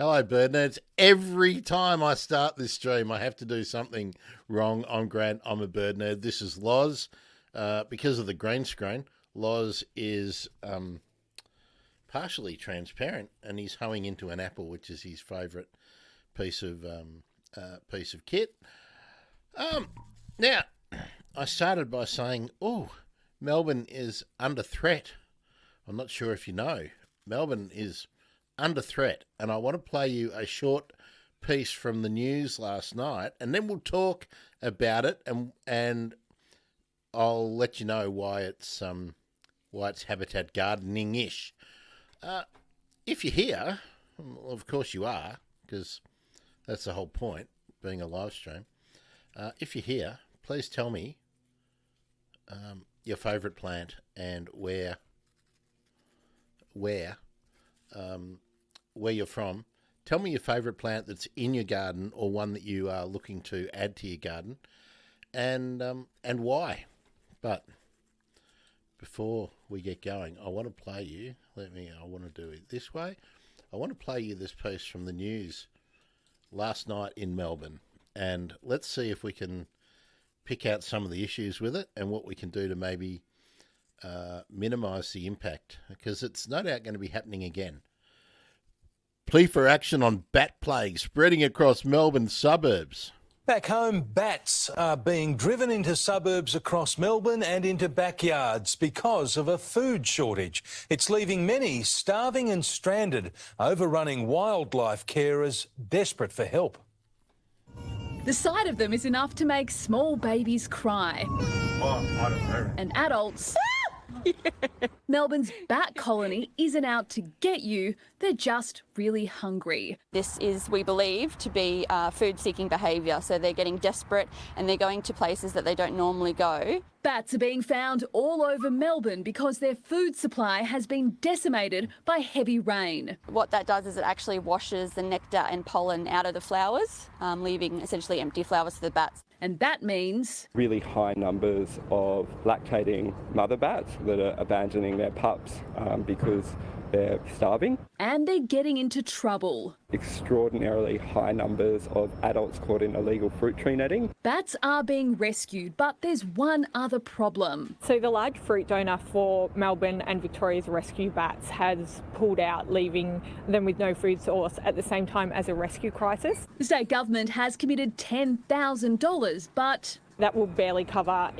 Hello, bird nerds. Every time I start this stream, I have to do something wrong. I'm Grant. I'm a bird nerd. This is Loz. Because of the green screen, Loz is partially transparent, and he's hoeing into an apple, which is his favourite piece of kit. Now, I started by saying, Melbourne is under threat. I'm not sure if you know. Melbourne is under threat, and I want to play you a short piece from the news last night, and then we'll talk about it, and I'll let you know why it's habitat gardening-ish. If you're here, well, of course you are, because that's the whole point, being a live stream. If you're here, please tell me your favourite plant and where you're from. Tell me your favourite plant that's in your garden or one that you are looking to add to your garden, and why. But before we get going, I want to play you. I want to do it this way. I want to play you this piece from the news last night in Melbourne, and let's see if we can pick out some of the issues with it and what we can do to maybe minimise the impact, because it's no doubt going to be happening again. Plea for action on bat plague spreading across Melbourne suburbs. Back home, bats are being driven into suburbs across Melbourne and into backyards because of a food shortage. It's leaving many starving and stranded, overrunning wildlife carers desperate for help. The sight of them is enough to make small babies cry. I don't know. And adults... Melbourne's bat colony isn't out to get you, they're just really hungry. This is, we believe, to be food-seeking behaviour, so they're getting desperate and they're going to places that they don't normally go. Bats are being found all over Melbourne because their food supply has been decimated by heavy rain. What that does is it actually washes the nectar and pollen out of the flowers, leaving essentially empty flowers for the bats. And that means really high numbers of lactating mother bats that are abandoning their pups because they're starving. And they're getting into trouble. Extraordinarily high numbers of adults caught in illegal fruit tree netting. Bats are being rescued, but there's one other problem. So the large fruit donor for Melbourne and Victoria's rescue bats has pulled out, leaving them with no food source at the same time as a rescue crisis. The state government has committed $10,000, but that will barely cover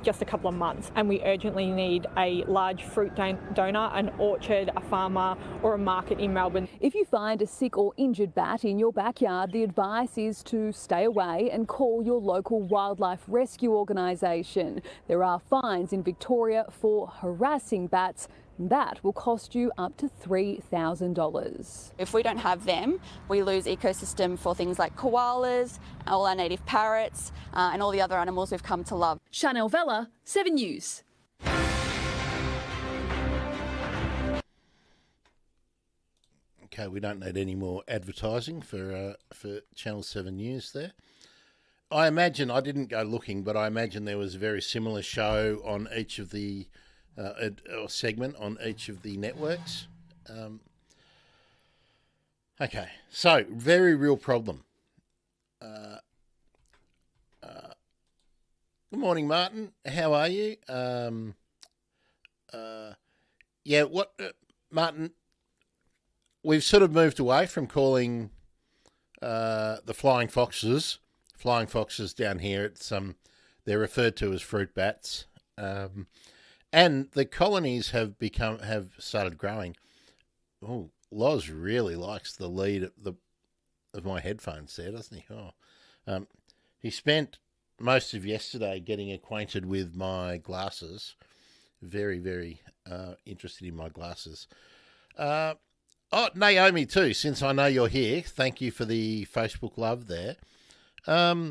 just a couple of months, and we urgently need a large fruit donor, an orchard, a farmer or a market in Melbourne. If you find a sick or injured bat in your backyard, the advice is to stay away and call your local wildlife rescue organisation. There are fines in Victoria for harassing bats. That will cost you up to $3,000. If we don't have them, we lose ecosystem for things like koalas, all our native parrots, and all the other animals we've come to love. Chanel Vella, 7 News. Okay, we don't need any more advertising for Channel 7 News there. I imagine, I didn't go looking, but I imagine there was a very similar show on each of the or segment on each of the networks. Okay, so very real problem. Good morning, Martin. How are you? Martin? We've sort of moved away from calling the flying foxes down here. It's they're referred to as fruit bats. And the colonies have started growing. Oh, Loz really likes the lead of my headphones there, doesn't he? He spent most of yesterday getting acquainted with my glasses. Very, very interested in my glasses. Naomi too, since I know you're here, thank you for the Facebook love there. I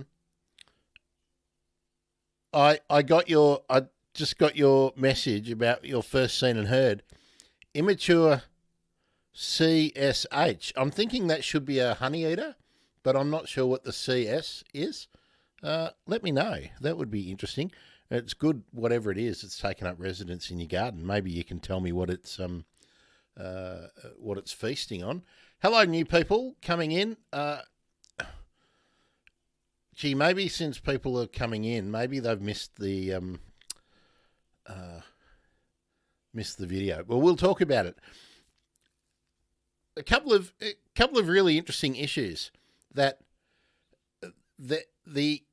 just got your message about your first seen and heard. Immature CSH. I'm thinking that should be a honey eater, but I'm not sure what the CS is. Let me know. That would be interesting. It's good, whatever it is, it's taken up residence in your garden. Maybe you can tell me what its what it's feasting on. Hello, new people coming in. Maybe since people are coming in, maybe they've missed the video. Well, we'll talk about it. A couple of really interesting issues that the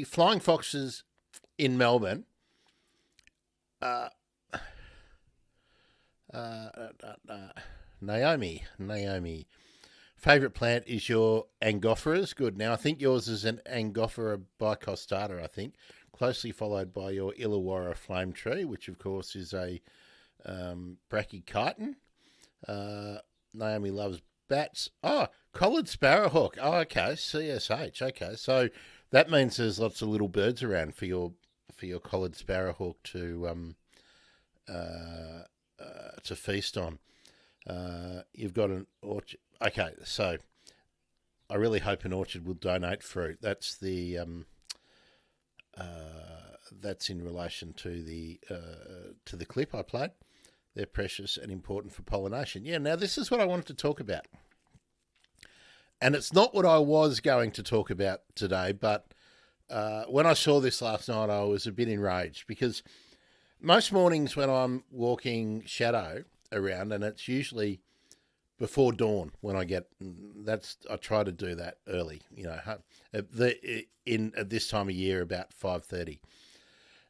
Flying Foxes in Melbourne. Naomi. Favourite plant is your Angophoras. Good. Now, I think yours is an Angophora bicostata, I think. Closely followed by your Illawarra flame tree, which, of course, is a brachychiton. Naomi loves bats. Oh, collared sparrowhawk. Oh, okay. CSH. Okay. So that means there's lots of little birds around for your collared sparrowhawk to feast on. You've got an orchard. Okay, so I really hope an orchard will donate fruit. That's the that's in relation to the clip I played. They're precious and important for pollination. Yeah. Now this is what I wanted to talk about, and it's not what I was going to talk about today. But when I saw this last night, I was a bit enraged because most mornings when I'm walking shadow around, and it's usually before dawn when I try to do that early, at this time of year about 5:30,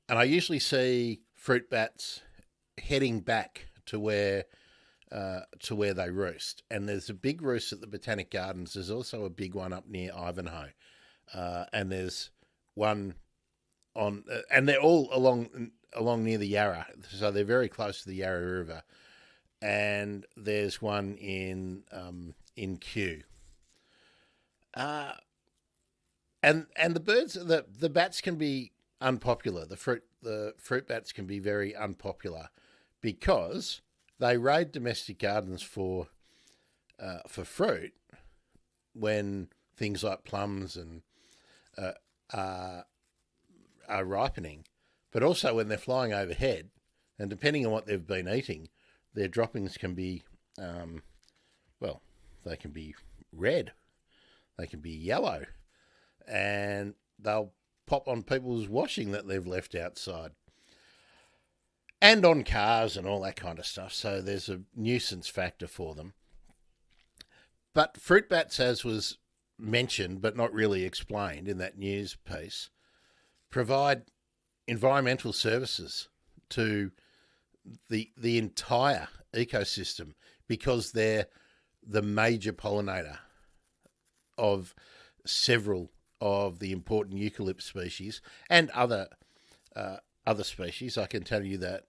and I usually see fruit bats heading back to where they roost. And there's a big roost at the Botanic Gardens. There's also a big one up near Ivanhoe, and there's one on, and they're all along near the Yarra, so they're very close to the Yarra River. And there's one in Kew. And the birds, the bats can be unpopular. The fruit bats can be very unpopular because they raid domestic gardens for fruit when things like plums and are ripening, but also when they're flying overhead, and depending on what they've been eating, their droppings can be, they can be red, they can be yellow, and they'll pop on people's washing that they've left outside, and on cars and all that kind of stuff. So there's a nuisance factor for them. But fruit bats, as was mentioned but not really explained in that news piece, provide environmental services to the entire ecosystem because they're the major pollinator of several of the important eucalypt species and other species. I can tell you that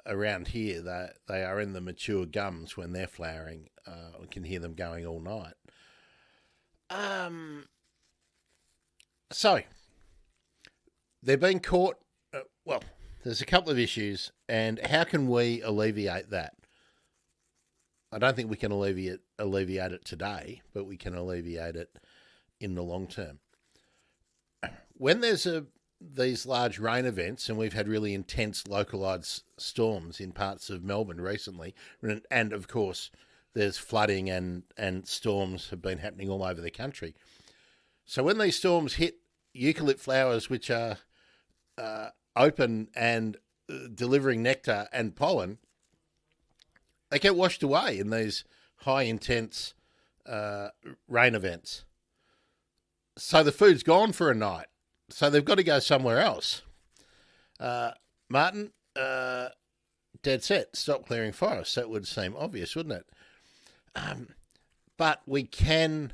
around here they are in the mature gums when they're flowering. We can hear them going all night. So they're being caught. There's a couple of issues, and how can we alleviate that? I don't think we can alleviate it today, but we can alleviate it in the long term. When there's these large rain events, and we've had really intense localised storms in parts of Melbourne recently, and of course there's flooding and storms have been happening all over the country. So when these storms hit eucalypt flowers, which are open and delivering nectar and pollen, they get washed away in these high intense rain events. So the food's gone for a night. So they've got to go somewhere else. Martin, dead set, stop clearing forests. That would seem obvious, wouldn't it? But we can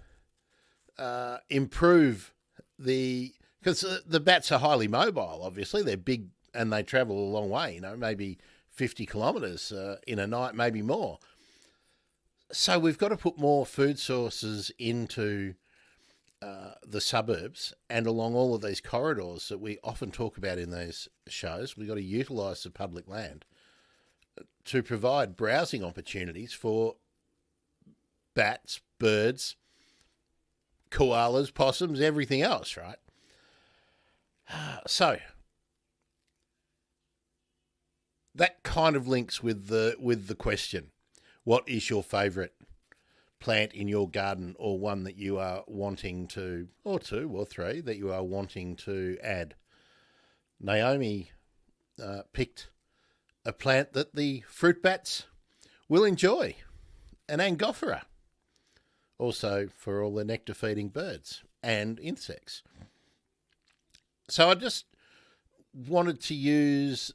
improve because the bats are highly mobile, obviously. They're big and they travel a long way, maybe 50 kilometres in a night, maybe more. So we've got to put more food sources into the suburbs and along all of these corridors that we often talk about in these shows. We've got to utilise the public land to provide browsing opportunities for bats, birds, koalas, possums, everything else, right? So that kind of links with the question. What is your favourite plant in your garden, or one that you are wanting to, or two or three that you are wanting to add? Naomi picked a plant that the fruit bats will enjoy, an Angophora, also for all the nectar-feeding birds and insects. So I just wanted to use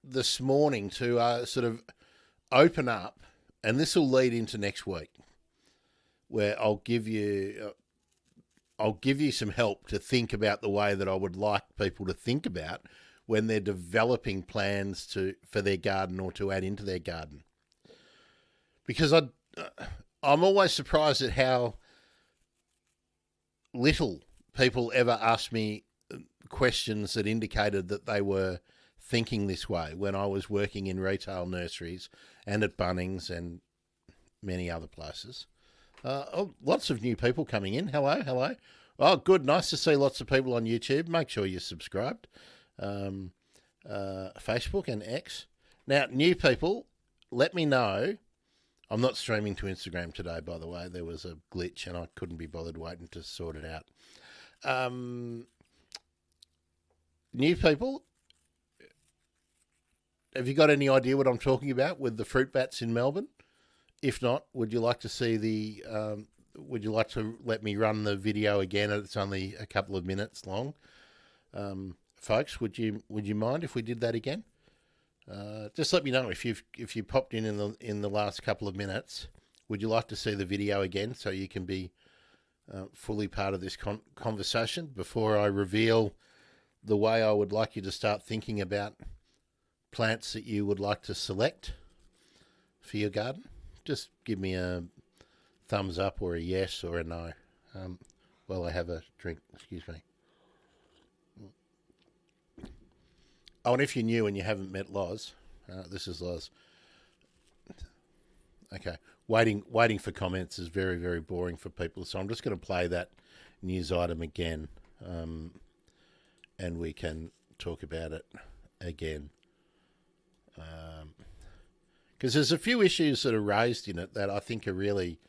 this morning to sort of open up, and this will lead into next week, where I'll give you some help to think about the way that I would like people to think about when they're developing plans for their garden or to add into their garden. Because I'm always surprised at how little people ever ask me questions that indicated that they were thinking this way when I was working in retail nurseries and at Bunnings and many other places. Lots of new people coming in. Hello. Oh, good. Nice to see lots of people on YouTube. Make sure you're subscribed. Facebook and X. Now, new people, let me know. I'm not streaming to Instagram today, by the way. There was a glitch and I couldn't be bothered waiting to sort it out. New people, have you got any idea what I'm talking about with the fruit bats in Melbourne? If not, would you like to see would you like to let me run the video again? It's only a couple of minutes long. Folks, would you mind if we did that again? Just let me know if you popped in the last couple of minutes. Would you like to see the video again so you can be fully part of this conversation before I reveal the way I would like you to start thinking about plants that you would like to select for your garden? Just give me a thumbs up or a yes or a no while I have a drink. Excuse me. Oh, and if you're new and you haven't met Loz, this is Loz. Okay. Waiting for comments is very, very boring for people, so I'm just going to play that news item again, and we can talk about it again. Because there's a few issues that are raised in it that I think are really,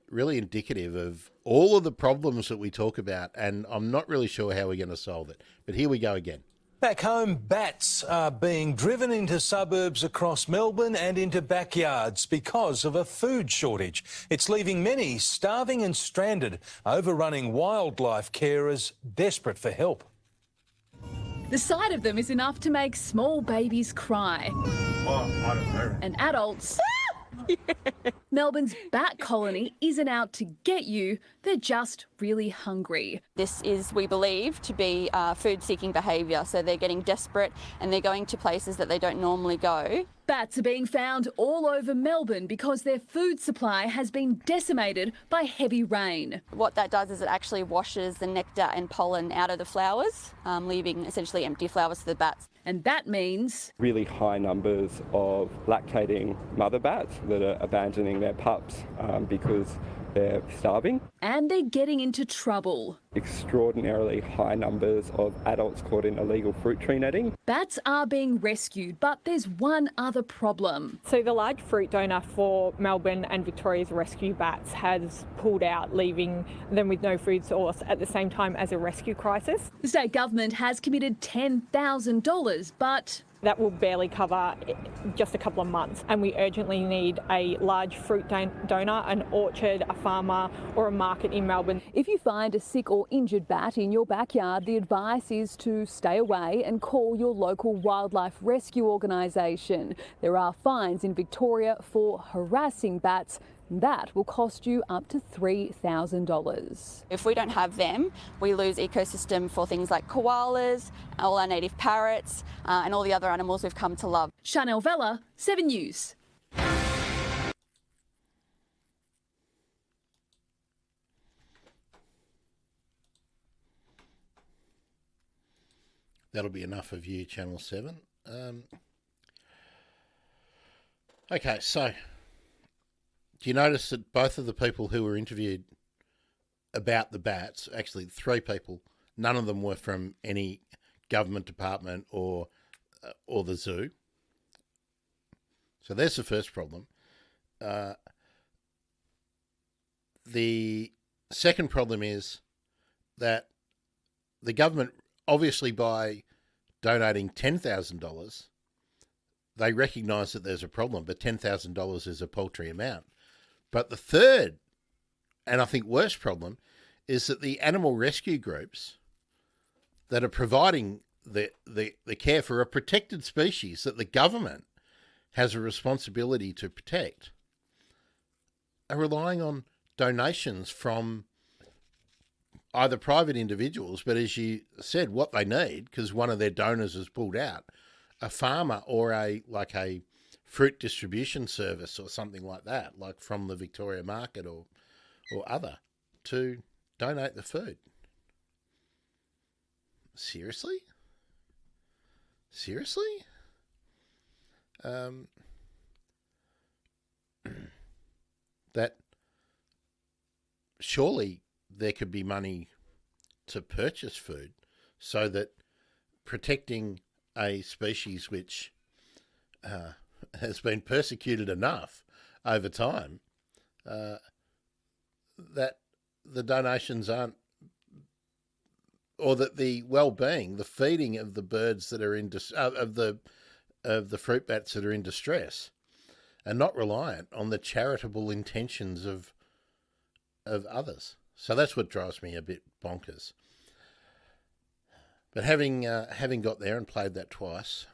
really indicative of all of the problems that we talk about, and I'm not really sure how we're going to solve it. But here we go again. Back home, bats are being driven into suburbs across Melbourne and into backyards because of a food shortage. It's leaving many starving and stranded, overrunning wildlife carers desperate for help. The sight of them is enough to make small babies cry. Oh, I don't know. And adults... Melbourne's bat colony isn't out to get you, they're just really hungry. This is, we believe, to be food-seeking behaviour, so they're getting desperate and they're going to places that they don't normally go. Bats are being found all over Melbourne because their food supply has been decimated by heavy rain. What that does is it actually washes the nectar and pollen out of the flowers, leaving essentially empty flowers for the bats. And that means Really high numbers of lactating mother bats that are abandoning their pups because they're starving. and they're getting into trouble. Extraordinarily high numbers of adults caught in illegal fruit tree netting. Bats are being rescued, but there's one other problem. So the large fruit donor for Melbourne and Victoria's rescue bats has pulled out, leaving them with no food source at the same time as a rescue crisis. The state government has committed $10,000, but That will barely cover just a couple of months, and we urgently need a large fruit donor, an orchard, a farmer or a market in Melbourne. if you find a sick or injured bat in your backyard, the advice is to stay away and call your local wildlife rescue organisation. There are fines in Victoria for harassing bats. That will cost you up to $3,000. If we don't have them, we lose ecosystem for things like koalas, all our native parrots, and all the other animals we've come to love. Chanel Vella, 7 News. That'll be enough of you, Channel 7. Okay, so do you notice that both of the people who were interviewed about the bats, actually 3 people, none of them were from any government department or the zoo. So there's the first problem. The second problem is that the government, obviously by donating $10,000, they recognise that there's a problem, but $10,000 is a paltry amount. But the third, and I think worst problem, is that the animal rescue groups that are providing the care for a protected species that the government has a responsibility to protect are relying on donations from either private individuals, but as you said, what they need, because one of their donors has pulled out, a farmer or a fruit distribution service or something like that, like from the Victoria Market or other, to donate the food. Seriously? That surely there could be money to purchase food so that protecting a species which has been persecuted enough over time, that the donations aren't, or that the well-being, the feeding of the birds that are in of the fruit bats that are in distress, are not reliant on the charitable intentions of others. So that's what drives me a bit bonkers. But having got there and played that twice,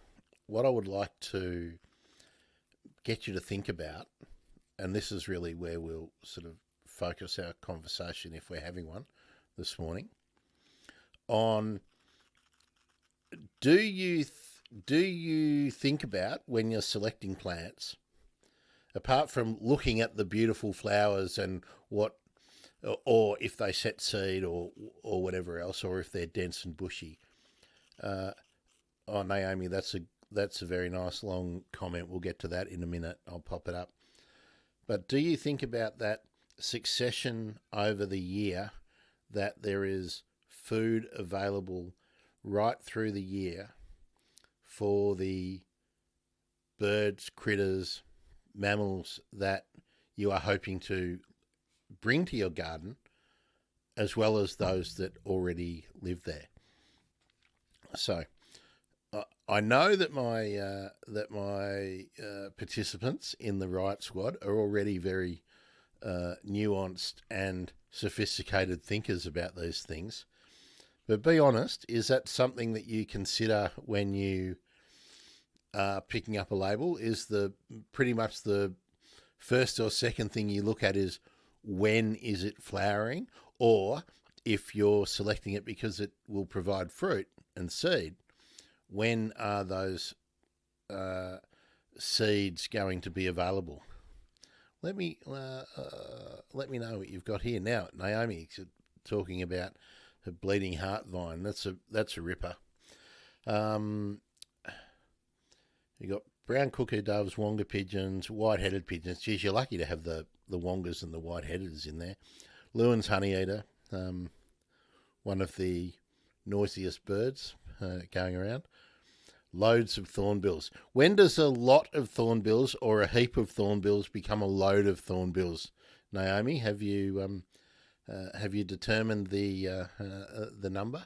what I would like to get you to think about, and this is really where we'll sort of focus our conversation if we're having one this morning, on do you think about when you're selecting plants, apart from looking at the beautiful flowers and what, or if they set seed or whatever else, or if they're dense and bushy. Oh, Naomi, that's a very nice long comment. We'll get to that in a minute. I'll pop it up. But do you think about that succession over the year, that there is food available right through the year for the birds, critters, mammals that you are hoping to bring to your garden, as well as those that already live there? So I know that my participants in the Riot Squad are already very nuanced and sophisticated thinkers about these things. But be honest, is that something that you consider when you are picking up a label? Is pretty much the first or second thing you look at is when is it flowering? Or if you're selecting it because it will provide fruit and seed, when are those seeds going to be available? Let me know what you've got here now. Naomi talking about her bleeding heart vine. That's a ripper. You got brown cuckoo doves, wonga pigeons, white-headed pigeons. Geez, you're lucky to have the wongas and the white-headeds in there. Lewin's honeyeater, one of the noisiest birds going around. Loads of thornbills. When does a lot of thornbills or a heap of thornbills become a load of thornbills? Naomi, have you determined the number?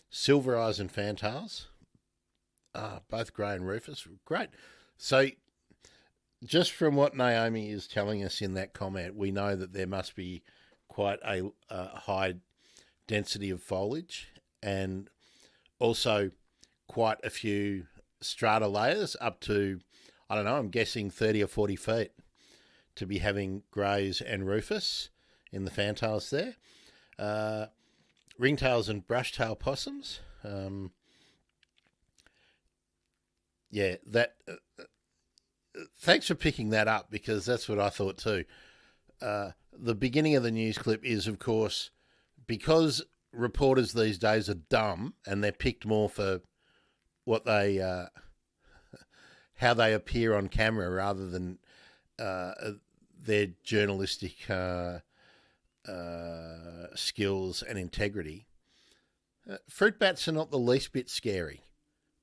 Silver eyes and fantails, both grey and rufous. Great. So, just from what Naomi is telling us in that comment, we know that there must be quite a high density of foliage, and also quite a few strata layers up to, I don't know, I'm guessing 30 or 40 feet to be having greys and rufous in the fantails there. Ringtails and brushtail possums. Thanks for picking that up, because that's what I thought too. The beginning of the news clip is, of course, because reporters these days are dumb and they're picked more for what they, how they appear on camera rather than their journalistic skills and integrity. Fruit bats are not the least bit scary.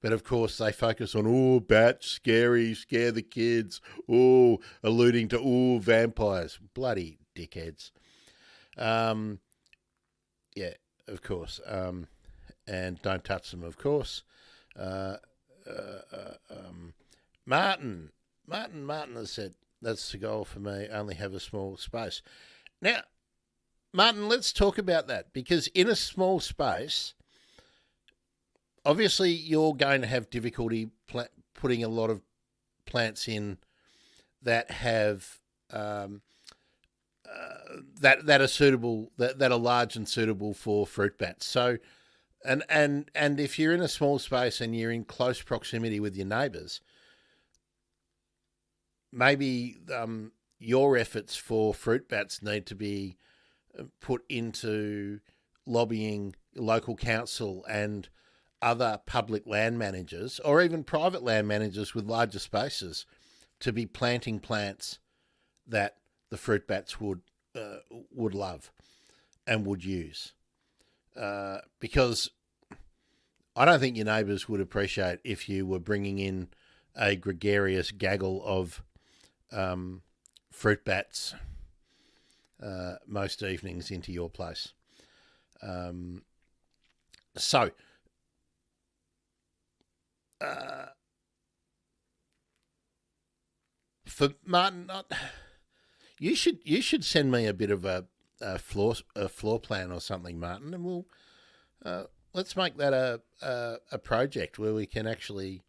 But of course, they focus on, oh, bats, scary, scare the kids, oh, alluding to, oh, vampires. Bloody dickheads. Yeah, of course. And don't touch them, of course. Martin has said, that's the goal for me, only have a small space. Now, Martin, let's talk about that, because in a small space, obviously you're going to have difficulty putting a lot of plants in that have that are suitable, that are large and suitable for fruit bats. So, and if you're in a small space and you're in close proximity with your neighbours, maybe your efforts for fruit bats need to be put into lobbying local council and other public land managers, or even private land managers with larger spaces, to be planting plants that the fruit bats would love and would use. Because I don't think your neighbours would appreciate if you were bringing in a gregarious gaggle of fruit bats most evenings into your place. For Martin, you should send me a bit of a floor plan or something, Martin, and we'll let's make that a project where we can actually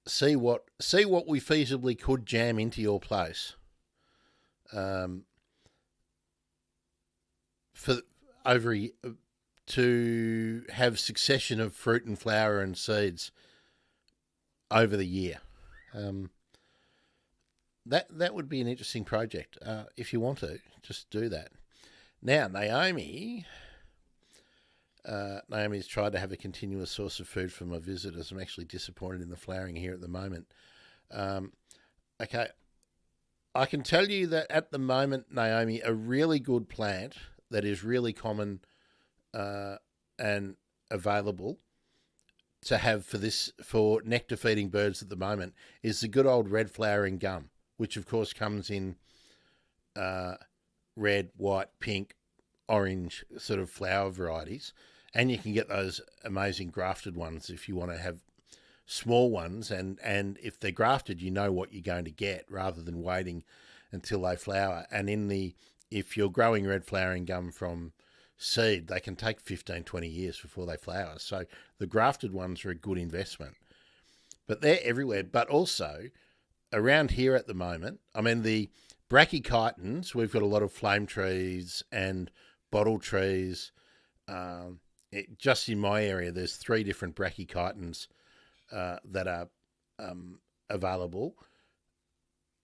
see what we feasibly could jam into your place. To have succession of fruit and flower and seeds over the year. That would be an interesting project. If you want to, just do that. Now, Naomi's tried to have a continuous source of food for my visitors. I'm actually disappointed in the flowering here at the moment. Okay, I can tell you that at the moment, Naomi, a really good plant that is really common and available to have for nectar feeding birds at the moment is the good old red flowering gum, which of course comes in red, white, pink, orange sort of flower varieties. And you can get those amazing grafted ones if you want to have small ones. And if they're grafted, you know what you're going to get rather than waiting until they flower. And if you're growing red flowering gum from seed, they can take 15, 20 years before they flower. So the grafted ones are a good investment. But they're everywhere. But also around here at the moment, I mean, the brachychitons, we've got a lot of flame trees and bottle trees. Just in my area, there's 3 different brachychitons that are available.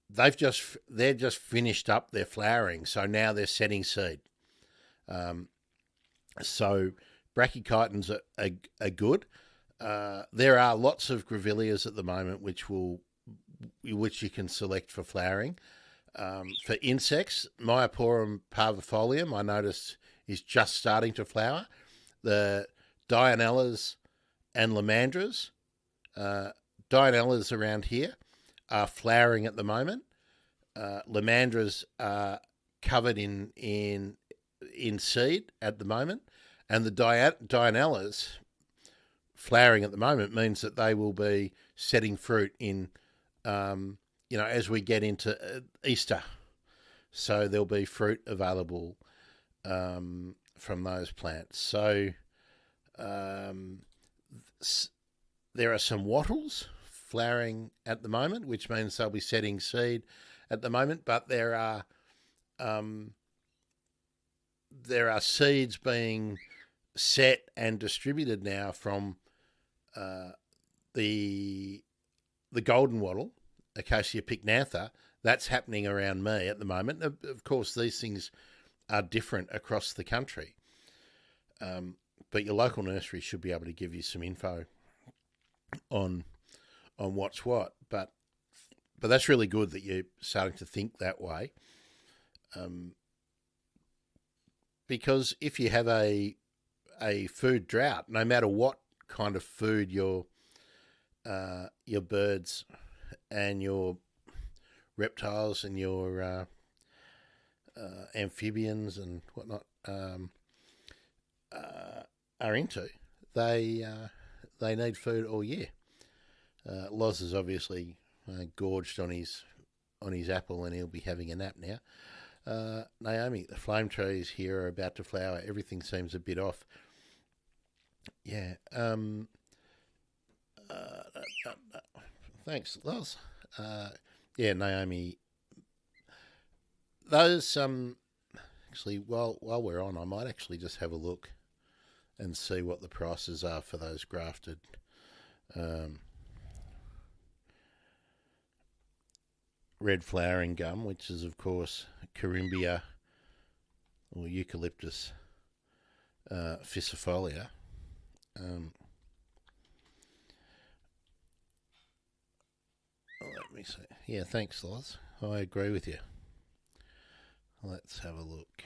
They're just finished up their flowering, so now they're setting seed. So brachychitons are good. There are lots of grevilleas at the moment which you can select for flowering. For insects, Myoporum parvifolium, I noticed, is just starting to flower. The Dianellas and Lomandras, Dianellas around here are flowering at the moment. Lomandras are covered in seed at the moment, and the Dianellas flowering at the moment means that they will be setting fruit in, as we get into Easter. So there'll be fruit available from those plants. So there are some wattles flowering at the moment, which means they'll be setting seed at the moment, but there are seeds being set and distributed now from the golden wattle, Acacia pycnantha. That's happening around me at the moment. Of course, these things are different across the country, but your local nursery should be able to give you some info on what's what. But that's really good that you're starting to think that way. Because if you have a food drought, no matter what kind of food your birds and your reptiles and your amphibians and whatnot are into, they need food all year. Loz is obviously gorged on his apple, and he'll be having a nap now. Naomi, the flame trees here are about to flower. Everything seems a bit off. Yeah. Thanks, Loz. Yeah, Naomi. Those actually, while we're on, I might actually just have a look and see what the prices are for those grafted red flowering gum, which is of course Corymbia or Eucalyptus ficifolia. Let me see. Yeah, thanks, Loz. I agree with you. Let's have a look.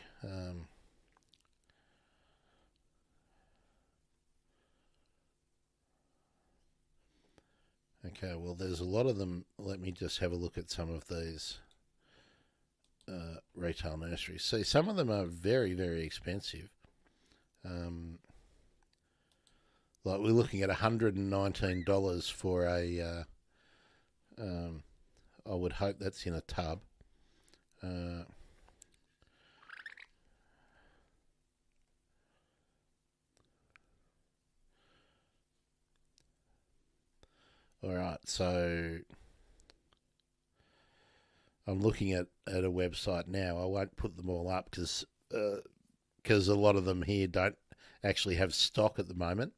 Okay, well, there's a lot of them. Let me just have a look at some of these retail nurseries. See, some of them are very, very expensive. Like we're looking at $119 for a. I would hope that's in a tub. All right, so I'm looking at a website now. I won't put them all up because a lot of them here don't actually have stock at the moment.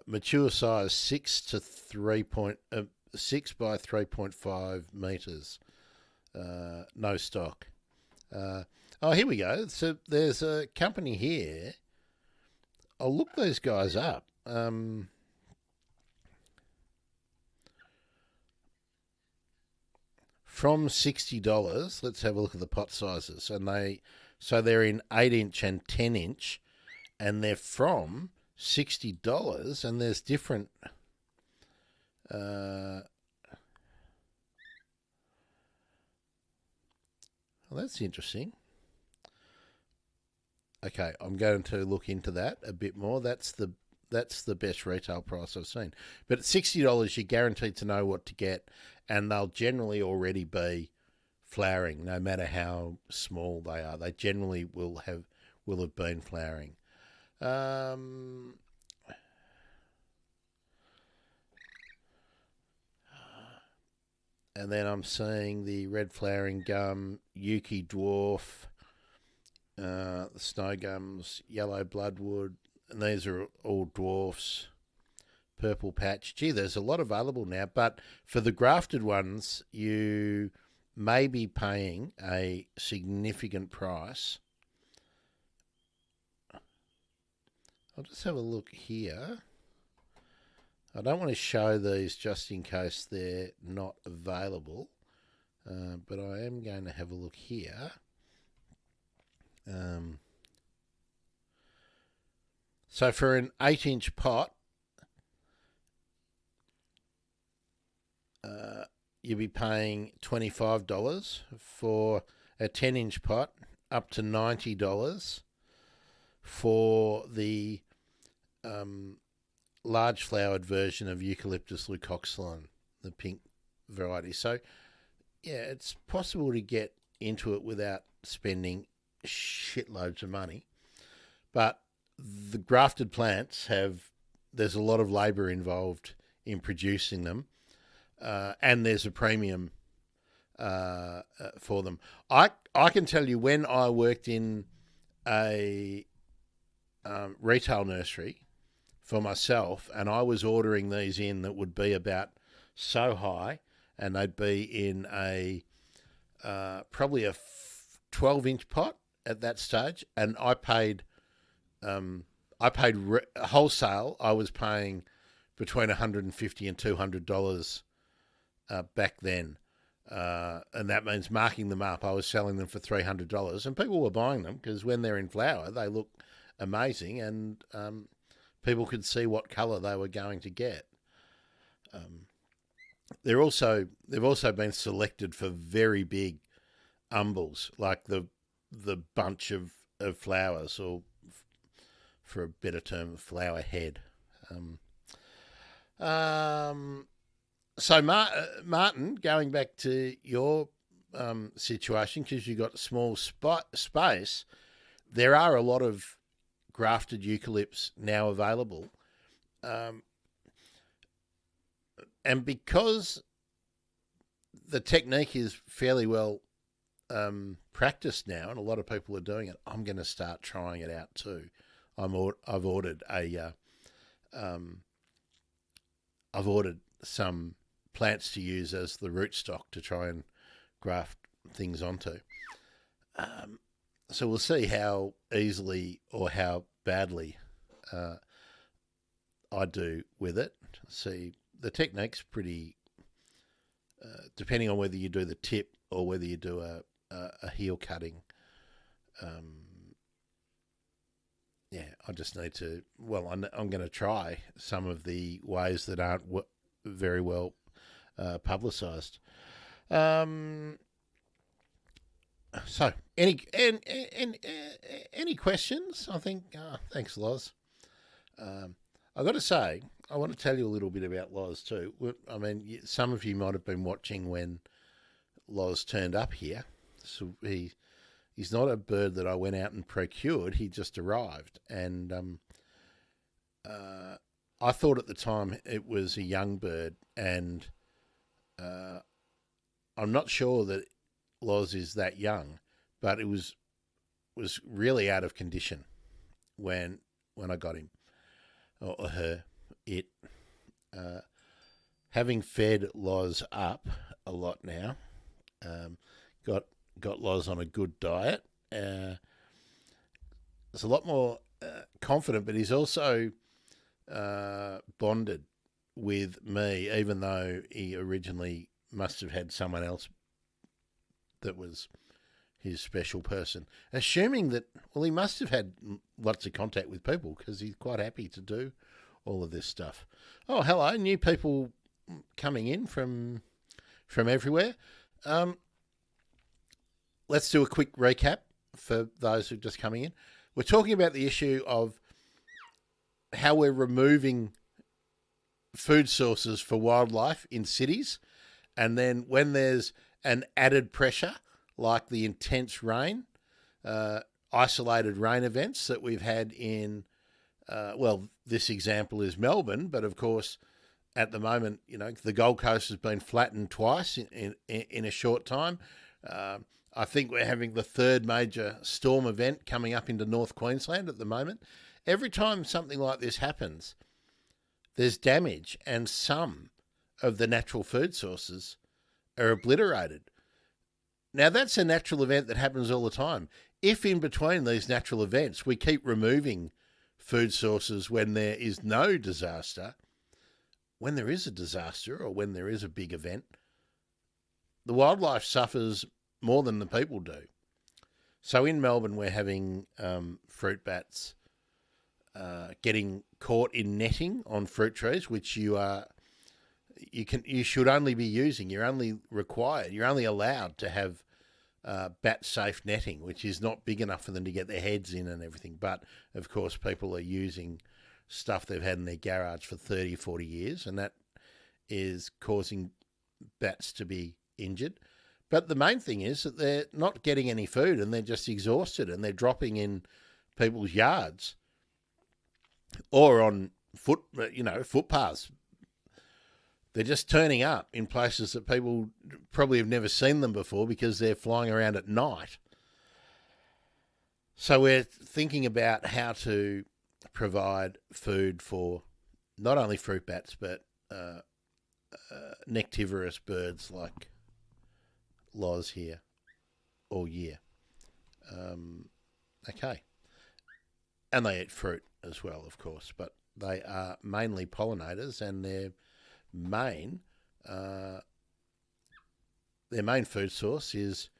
Mature size 6 by 3.5 meters. No stock. Here we go. So there's a company here. I'll look these guys up. From $60, let's have a look at the pot sizes. And they're in 8-inch and 10-inch, and they're from $60, and there's different well, that's interesting. Okay, I'm going to look into that a bit more. That's the best retail price I've seen. But at $60, you're guaranteed to know what to get, and they'll generally already be flowering, no matter how small they are. They generally will have been flowering. And then I'm seeing the red flowering gum, Yuki dwarf, the snow gums, yellow bloodwood, and these are all dwarfs. Purple patch. Gee, there's a lot available now, but for the grafted ones, you may be paying a significant price. I'll just have a look here. I don't want to show these just in case they're not available, but I am going to have a look here. So for an 8-inch pot, you'll be paying $25. For a 10-inch pot, up to $90 for the large flowered version of Eucalyptus leucoxylon, the pink variety. So, yeah, it's possible to get into it without spending shitloads of money. But the grafted plants there's a lot of labour involved in producing them. And there's a premium for them. I can tell you, when I worked in a retail nursery for myself, and I was ordering these in that would be about so high, and they'd be in a probably a 12-inch pot at that stage, and I paid wholesale. I was paying between $150 and $200 back then, and that means marking them up. I was selling them for $300, and people were buying them because when they're in flower, they look amazing, and people could see what colour they were going to get. They've also been selected for very big umbels, like the bunch of flowers, or for a better term, flower head. So Martin, going back to your situation, because you've got small space, there are a lot of grafted eucalypts now available. And because the technique is fairly well practiced now, and a lot of people are doing it, I'm going to start trying it out too. I've ordered I've ordered some plants to use as the rootstock to try and graft things onto. So we'll see how easily or how badly I do with it. See, the technique's pretty, depending on whether you do the tip or whether you do a heel cutting. I just need to, I'm going to try some of the ways that aren't very well publicised. So, any questions? I think, thanks, Loz. I've got to say, I want to tell you a little bit about Loz too. I mean, some of you might have been watching when Loz turned up here. So he's not a bird that I went out and procured. He just arrived. And I thought at the time it was a young bird. And I'm not sure that Loz is that young, but it was really out of condition when I got him, or her, it. Having fed Loz up a lot now, got Loz on a good diet. It's a lot more confident, but he's also bonded with me, even though he originally must have had someone else that was his special person. Assuming that, he must have had lots of contact with people, because he's quite happy to do all of this stuff. Oh, hello, new people coming in from everywhere. Let's do a quick recap for those who are just coming in. We're talking about the issue of how we're removing food sources for wildlife in cities, and then when there's an added pressure like the intense rain, isolated rain events that we've had in, this example is Melbourne, but of course at the moment, the Gold Coast has been flattened twice in a short time. I think we're having the third major storm event coming up into North Queensland at the moment. Every time something like this happens, there's damage, and some of the natural food sources are obliterated. Now, that's a natural event that happens all the time. If in between these natural events we keep removing food sources when there is no disaster, when there is a disaster or when there is a big event, the wildlife suffers more than the people do. So in Melbourne, we're having fruit bats getting caught in netting on fruit trees, which you should only be using. You're only allowed to have bat-safe netting, which is not big enough for them to get their heads in and everything. But, of course, people are using stuff they've had in their garage for 30 or 40 years, and that is causing bats to be injured. But the main thing is that they're not getting any food, and they're just exhausted, and they're dropping in people's yards or on footpaths. They're just turning up in places that people probably have never seen them before because they're flying around at night. So we're thinking about how to provide food for not only fruit bats, but nectivorous birds like Loz here all year. Okay. And they eat fruit as well, of course, but they are mainly pollinators, and their main food source is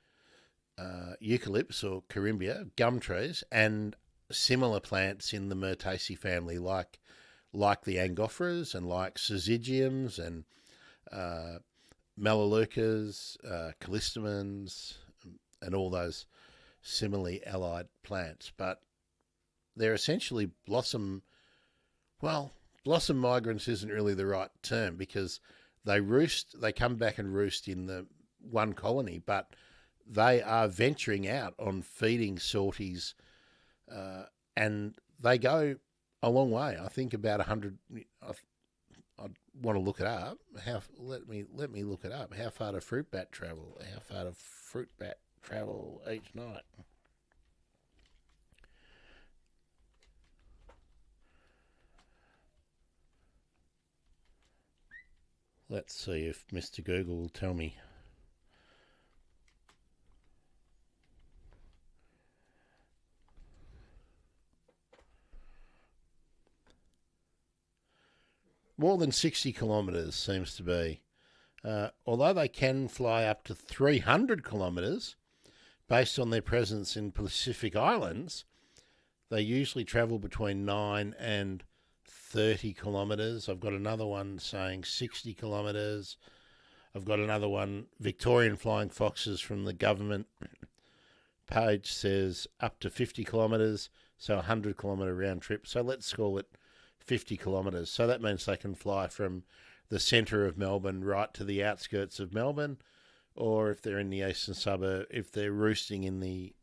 eucalypts or corymbia, gum trees, and similar plants in the Myrtaceae family like like the Angophoras and like syzygiums and melaleucas, callistemons, and all those similarly allied plants. But they're essentially blossom migrants isn't really the right term, because they come back and roost in the one colony, but they are venturing out on feeding sorties, and they go a long way. I think about 100. I want to look it up. Let me look it up. How far does fruit bat travel? How far does fruit bat travel each night? Let's see if Mr. Google will tell me. More than 60 kilometres seems to be. Although they can fly up to 300 kilometres, based on their presence in Pacific Islands, they usually travel between 9 and 30 kilometres. I've got another one saying 60 kilometres. I've got another one, Victorian flying foxes from the government page says up to 50 kilometres, so 100 kilometre round trip. So let's call it 50 kilometres. So that means they can fly from the centre of Melbourne right to the outskirts of Melbourne, or if they're in the eastern suburb, if they're roosting in the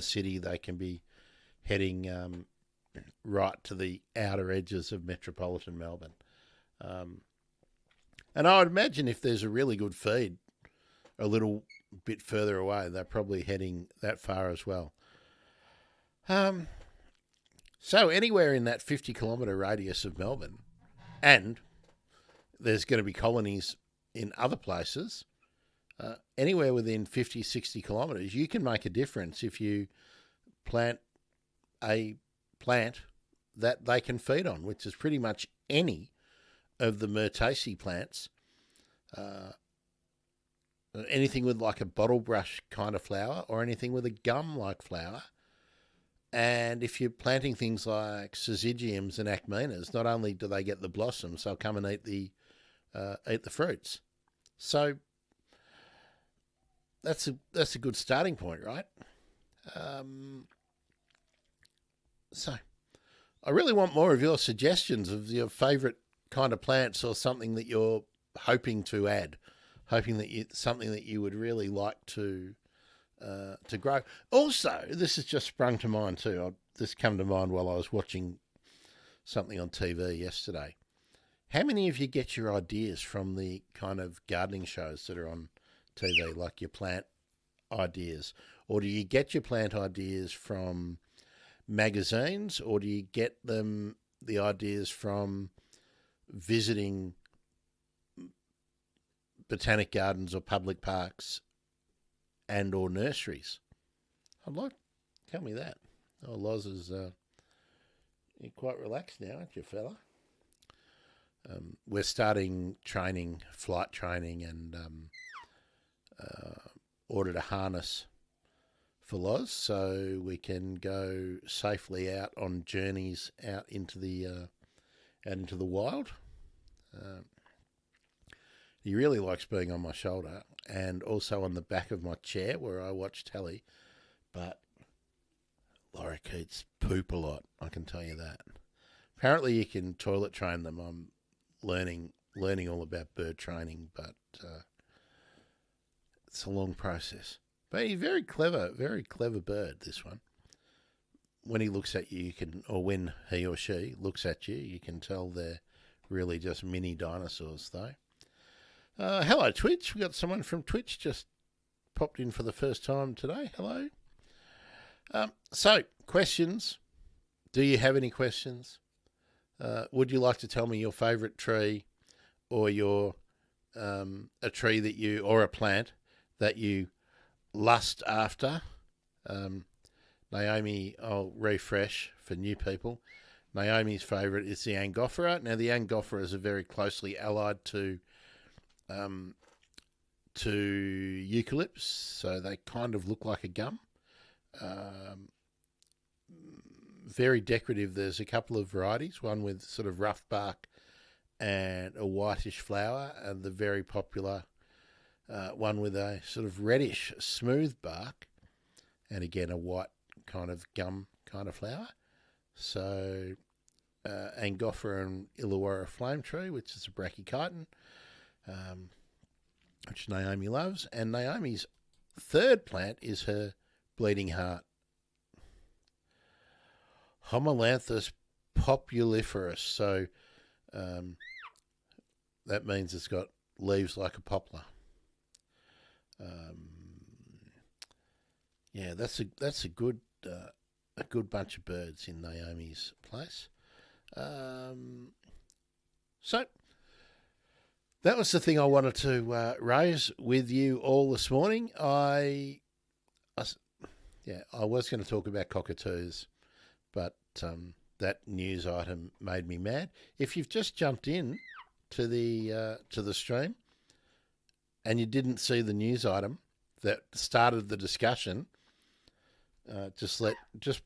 city, they can be heading right to the outer edges of metropolitan Melbourne. And I would imagine if there's a really good feed a little bit further away, they're probably heading that far as well. So anywhere in that 50 kilometre radius of Melbourne, and there's going to be colonies in other places, anywhere within 50, 60 kilometres, you can make a difference if you plant a plant that they can feed on, which is pretty much any of the Myrtaceae plants. Anything with like a bottle brush kind of flower, or anything with a gum-like flower. And if you're planting things like syzygiums and acmenas, not only do they get the blossoms, they'll come and eat the fruits. So that's a good starting point, right? So I really want more of your suggestions of your favourite kind of plants, or something that you're hoping to add, something that you would really like to grow. Also, this has just sprung to mind too. This came to mind while I was watching something on TV yesterday. How many of you get your ideas from the kind of gardening shows that are on TV, like your plant ideas? Or do you get your plant ideas from magazines, or do you get the ideas from visiting botanic gardens or public parks and or nurseries? Tell me that. Oh, Loz is you're quite relaxed now, aren't you, fella? We're starting flight training, and ordered a harness for Loz so we can go safely out on journeys out into the wild. He really likes being on my shoulder and also on the back of my chair where I watch telly, but lorikeets poop a lot, I can tell you that. Apparently you can toilet train them. I'm learning all about bird training, but it's a long process. But he's very clever bird, this one. When he looks at you, or when he or she looks at you, you can tell they're really just mini dinosaurs, though. Hello, Twitch. We got someone from Twitch just popped in for the first time today. Hello. So, questions. Do you have any questions? Would you like to tell me your favourite tree, or a tree that you, or a plant that you lust after? Naomi, I'll refresh for new people. Naomi's favourite is the Angophora. Now, the Angophoras are very closely allied to eucalypts, so they kind of look like a gum. very decorative. There's a couple of varieties, one with sort of rough bark and a whitish flower, and the very popular one with a sort of reddish smooth bark, and again a white kind of gum kind of flower. So Angophora and Illawarra flame tree, which is a brachychiton, which Naomi loves. And Naomi's third plant is her bleeding heart, Homolanthus populiferus. So that means it's got leaves like a poplar. Yeah, that's a good bunch of birds in Naomi's place. So that was the thing I wanted to raise with you all this morning. I was going to talk about cockatoos, but that news item made me mad. If you've just jumped in to the stream and you didn't see the news item that started the discussion, just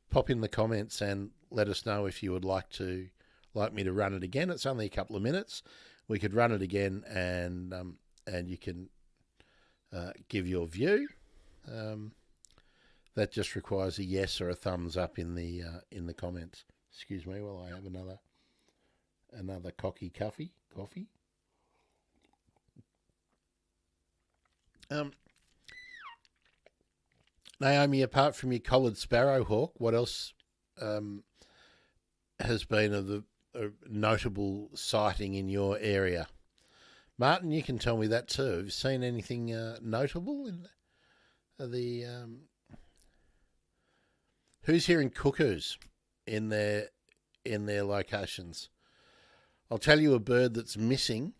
pop in the comments and let us know if you would like me to run it again. It's only a couple of minutes. We could run it again, and you can give your view. That just requires a yes or a thumbs up in the comments. Excuse me while I have another coffee. Naomi, apart from your collared sparrowhawk, what else has been a notable sighting in your area? Martin, you can tell me that too. Have you seen anything notable in the who's hearing cuckoos in their locations? I'll tell you a bird that's missing,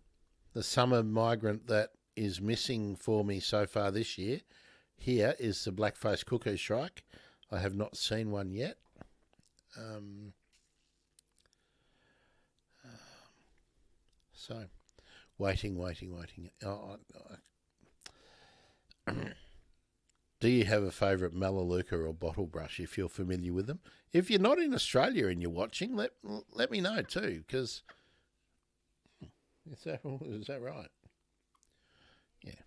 the summer migrant that is missing for me so far this year. Here is the black-faced cuckoo shrike. I have not seen one yet. So, waiting. Do you have a favourite Melaleuca or bottle brush if you're familiar with them? If you're not in Australia and you're watching, let me know too, because is that right? Yeah.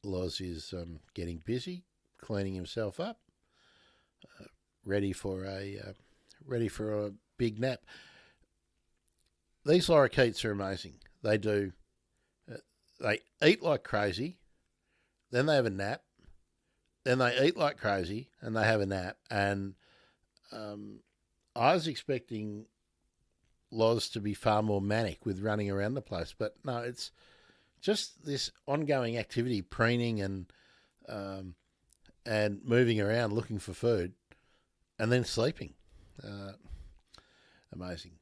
Loz is getting busy, cleaning himself up, ready for a big nap. These lorikeets are amazing. They do. They eat like crazy, then they have a nap, then they eat like crazy, and they have a nap. And I was expecting Loz to be far more manic with running around the place, but no, it's just this ongoing activity, preening and moving around looking for food, and then sleeping. Amazing.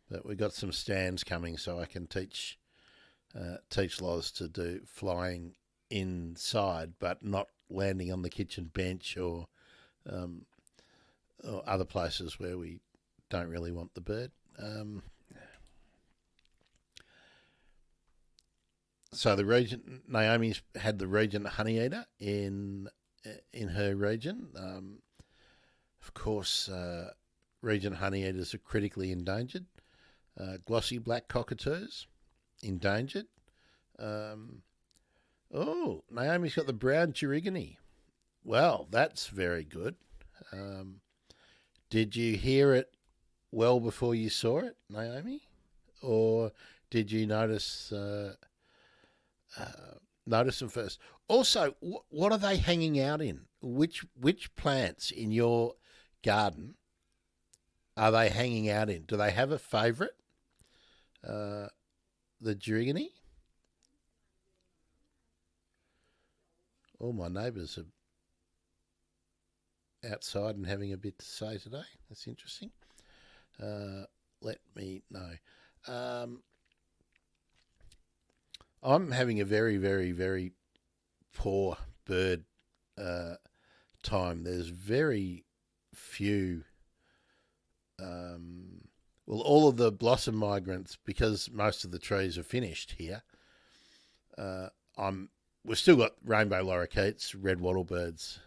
But we've got some stands coming, so I can teach Loz to do flying inside, but not landing on the kitchen bench or other places where we don't really want the bird. So the region, Naomi's had the regent honeyeater in her region. Of course, regent honeyeaters are critically endangered. Glossy black cockatoos, endangered. Naomi's got the brown Gerygony. Well, that's very good. Did you hear it well before you saw it, Naomi? Or did you notice them first? Also, what are they hanging out in? Which plants in your garden are they hanging out in? Do they have a favourite? The Gerygony? All my neighbours are outside and having a bit to say today. That's interesting. Let me know. I'm having a very, very, very poor bird time. There's very few. All of the blossom migrants, because most of the trees are finished here. We've still got rainbow lorikeets, red wattlebirds,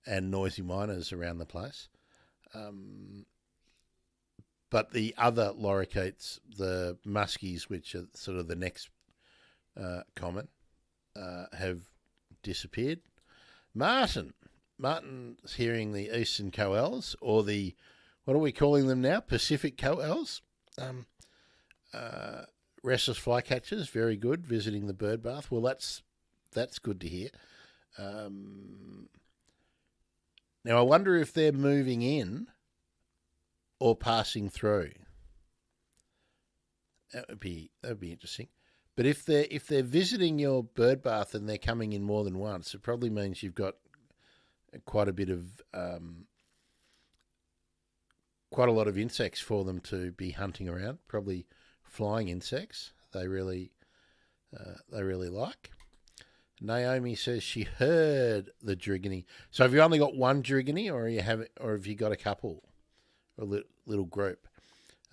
and noisy miners around the place. But the other lorikeets, the muskies, which are sort of the next common, have disappeared. Martin's hearing the eastern coels, or the, what are we calling them now? Pacific coels. Restless flycatchers, very good, visiting the bird bath. Well, that's good to hear. Now, I wonder if they're moving in or passing through. That would be interesting. But if they're visiting your bird bath and they're coming in more than once, it probably means you've got quite a bit of quite a lot of insects for them to be hunting around. Probably flying insects. They really like. Naomi says she heard the Drigony. So have you only got one Drigony, or have you got a couple, or a little group?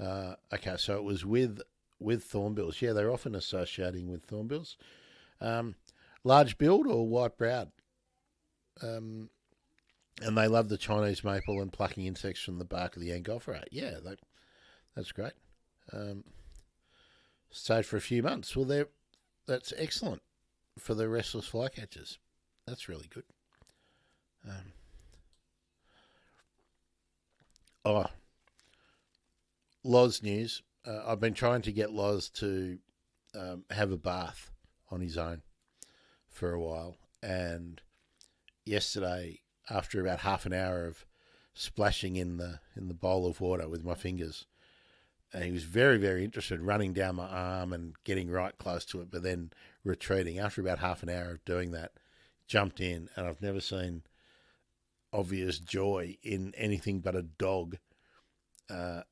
Okay, so it was with thornbills. Yeah, they're often associating with thornbills. Large billed or white browed. And they love the Chinese maple and plucking insects from the bark of the Angophorate. Yeah, that's great. Stayed for a few months. Well, that's excellent for the restless flycatchers. That's really good. Loz news. I've been trying to get Loz to have a bath on his own for a while, and yesterday, after about half an hour of splashing in the bowl of water with my fingers, he was very, very interested, running down my arm and getting right close to it, but then retreating. After about half an hour of doing that, jumped in, and I've never seen obvious joy in anything but a dog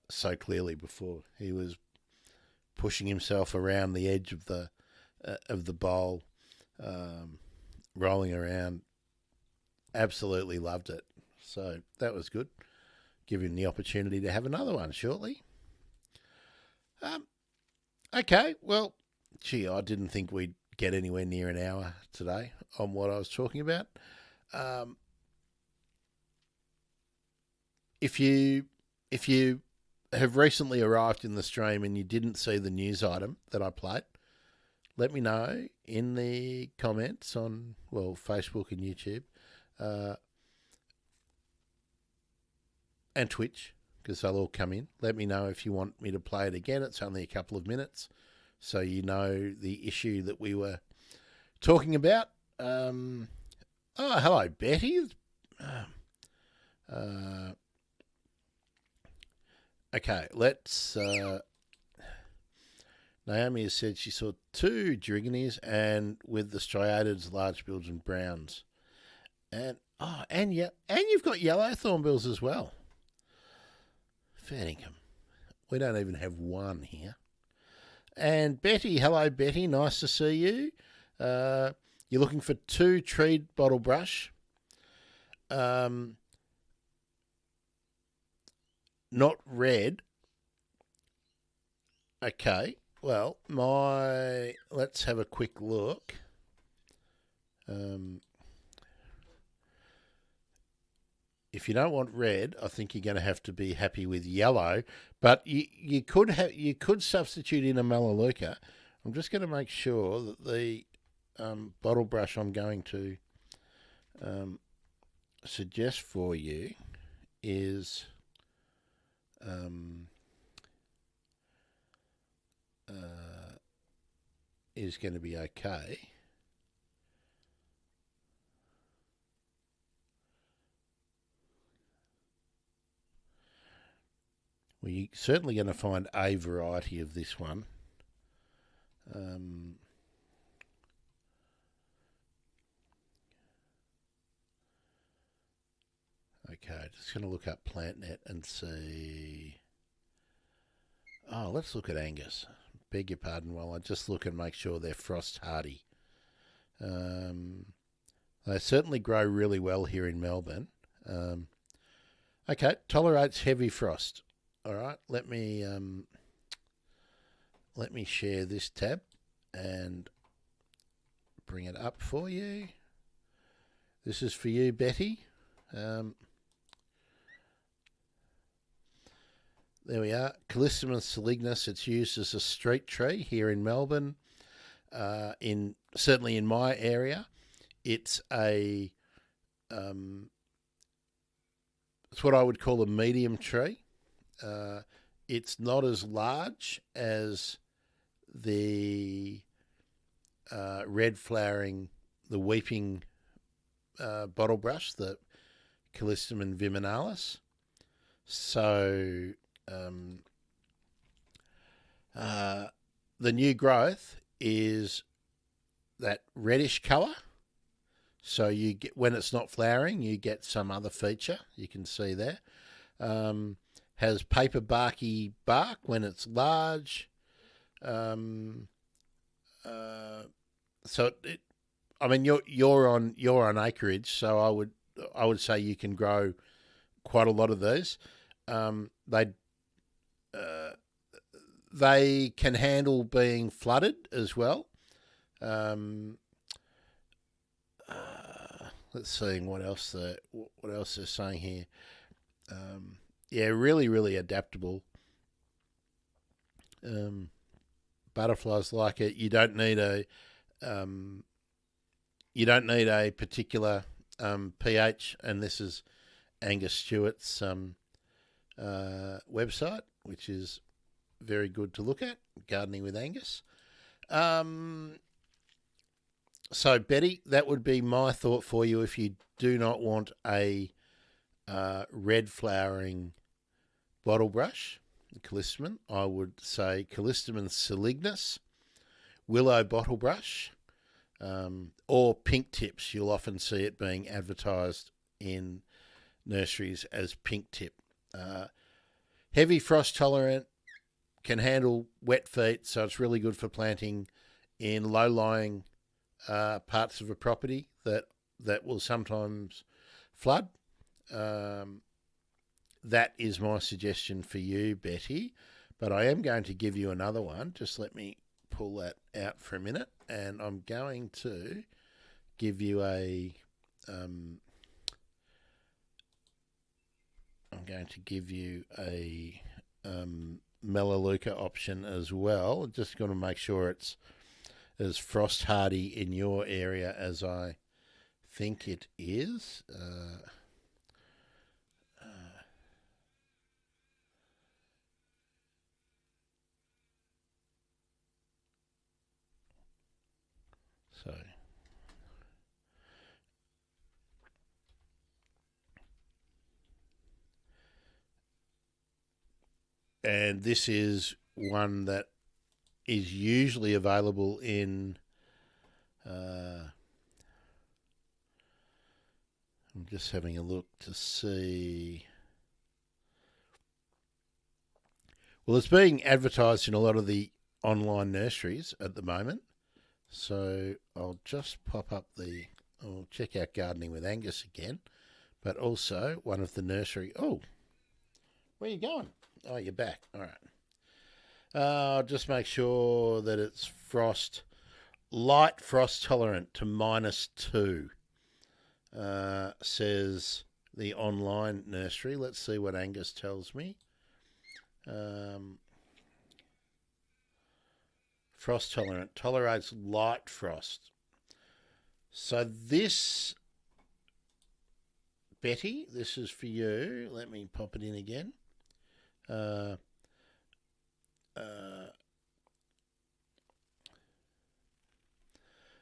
so clearly before. He was pushing himself around the edge of the bowl, rolling around. Absolutely loved it. So that was good. Give him the opportunity to have another one shortly. Okay, well, gee, I didn't think we'd get anywhere near an hour today on what I was talking about. If you have recently arrived in the stream and you didn't see the news item that I played, let me know in the comments on, Facebook and YouTube, and Twitch, because they'll all come in. Let me know if you want me to play it again. It's only a couple of minutes, so you know the issue that we were talking about. Hello, Betty. Okay, let's... Naomi has said she saw 2 Drigonies and with the striatids, large bills and browns. And you've got yellow thornbills as well. Fair income. We don't even have one here. And Betty, hello Betty, nice to see you. You're looking for 2 treed bottle brush. Not red. Okay, well, let's have a quick look. If you don't want red, I think you're going to have to be happy with yellow. But you could substitute in a Melaleuca. I'm just going to make sure that the bottle brush I'm going to suggest for you is going to be okay. Well, you're certainly going to find a variety of this one. Okay, just going to look up PlantNet and see. Oh, let's look at Angus. Beg your pardon while I just look and make sure they're frost hardy. They certainly grow really well here in Melbourne. Okay, tolerates heavy frost. All right, let me share this tab and bring it up for you. This is for you, Betty. There we are. Callistemon salignus. It's used as a street tree here in Melbourne. Certainly in my area, it's it's what I would call a medium tree. It's not as large as the red flowering, the weeping bottle brush, the Callistemon viminalis. So the new growth is that reddish colour. So you get, when it's not flowering, you get some other feature. You can see there. Has paper barky bark when it's large. So I mean, you're on acreage, so I would say you can grow quite a lot of these. They can handle being flooded as well. Let's see what else they're saying here. Yeah, really, really adaptable. Butterflies like it. You don't need a particular pH, and this is Angus Stewart's website, which is very good to look at, Gardening with Angus. So, Betty, that would be my thought for you if you do not want a red flowering bottle brush, Callistemon. I would say Callistemon salignus, willow bottle brush, or pink tips. You'll often see it being advertised in nurseries as pink tip. Heavy frost tolerant, can handle wet feet, so it's really good for planting in low-lying parts of a property that will sometimes flood. That is my suggestion for you, Betty. But I am going to give you another one. Just let me pull that out for a minute, and I'm going to give you a Melaleuca option as well. Just got to make sure it's as frost hardy in your area as I think it is. And this is one that is usually available in I'm just having a look to see. Well, it's being advertised in a lot of the online nurseries at the moment. So I'll just pop up I'll check out Gardening with Angus again, but also one of the nursery. Oh, where are you going? Oh, you're back. All right. I'll just make sure that it's light frost tolerant to -2, says the online nursery. Let's see what Angus tells me. Frost tolerant, tolerates light frost. So this, Betty, this is for you. Let me pop it in again.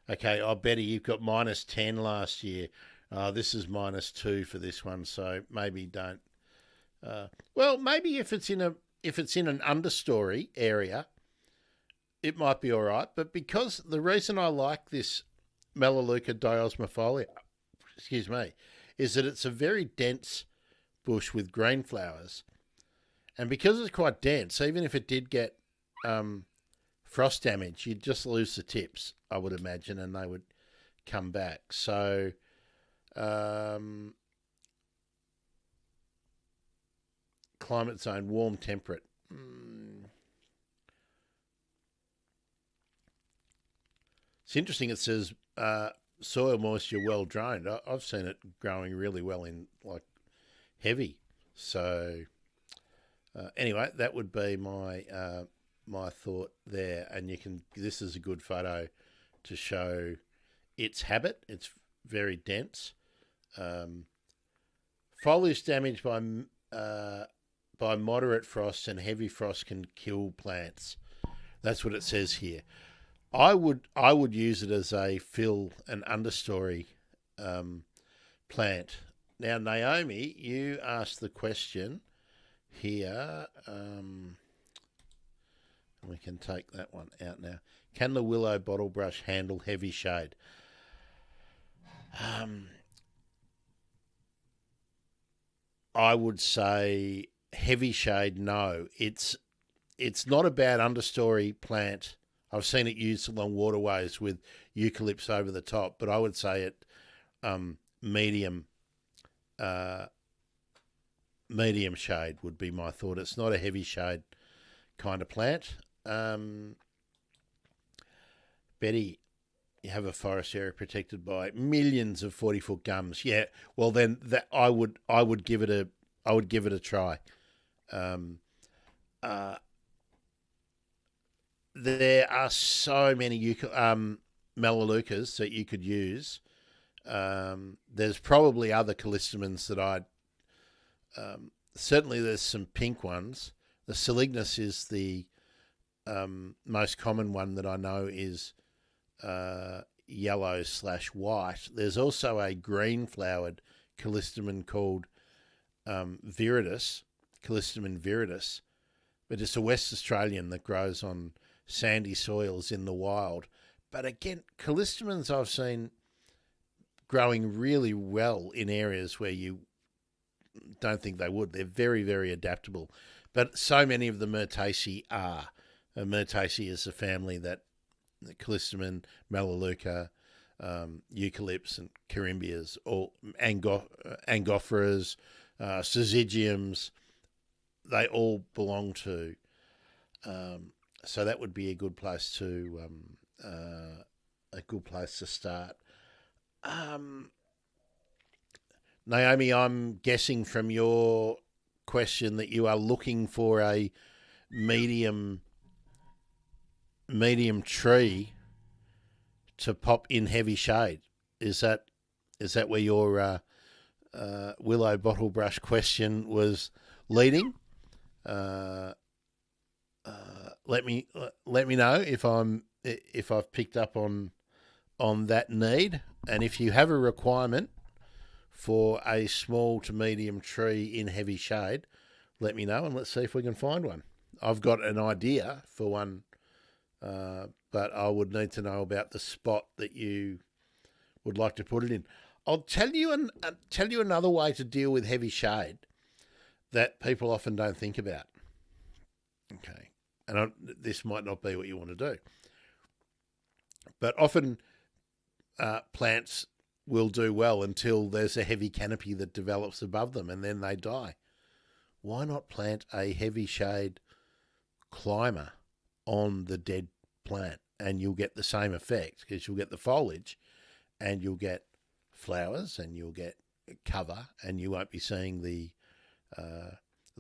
Okay, Betty, you've got -10 last year. This is -2 for this one, so maybe don't. Well, maybe if it's in an understory area, it might be all right. But because the reason I like this Melaleuca diosmofolia, is that it's a very dense bush with green flowers. And because it's quite dense, even if it did get frost damage, you'd just lose the tips, I would imagine, and they would come back. So climate zone, warm, temperate. It's interesting. It says soil moisture well drained. I've seen it growing really well in like heavy. So anyway, that would be my my thought there. And this is a good photo to show its habit. It's very dense. Foliage damage by moderate frost and heavy frost can kill plants. That's what it says here. I would use it as a fill and understory plant. Now, Naomi, you asked the question here. We can take that one out now. Can the willow bottle brush handle heavy shade? I would say heavy shade, no. It's not a bad understory plant. I've seen it used along waterways with eucalypts over the top, but I would say it medium shade would be my thought. It's not a heavy shade kind of plant. Betty, you have a forest area protected by millions of 40-foot gums. Yeah, well then that I would give it a try. There are so many melaleucas that you could use. There's probably other callistemons that I'd... certainly there's some pink ones. The Salignus is the most common one that I know is yellow/white. There's also a green-flowered callistemon called viridis, Callistemon viridis, but it's a West Australian that grows on sandy soils in the wild. But again, callistemons I've seen growing really well in areas where you don't think they would. They're very, very adaptable. But so many of the Myrtaceae are. Myrtaceae is a family that callistemon, melaleuca, eucalypts and corymbias, all angophoras, syzygiums, they all belong to. So that would be a good place to start. Naomi, I'm guessing from your question that you are looking for a medium tree to pop in heavy shade. Is that where your willow bottle brush question was leading? Let me know if I've picked up on that need, and if you have a requirement for a small to medium tree in heavy shade, let me know and let's see if we can find one. I've got an idea for one, but I would need to know about the spot that you would like to put it in. I'll tell you another way to deal with heavy shade that people often don't think about. Okay, and this might not be what you want to do, but often plants will do well until there's a heavy canopy that develops above them and then they die. Why not plant a heavy shade climber on the dead plant, and you'll get the same effect because you'll get the foliage and you'll get flowers and you'll get cover, and you won't be seeing the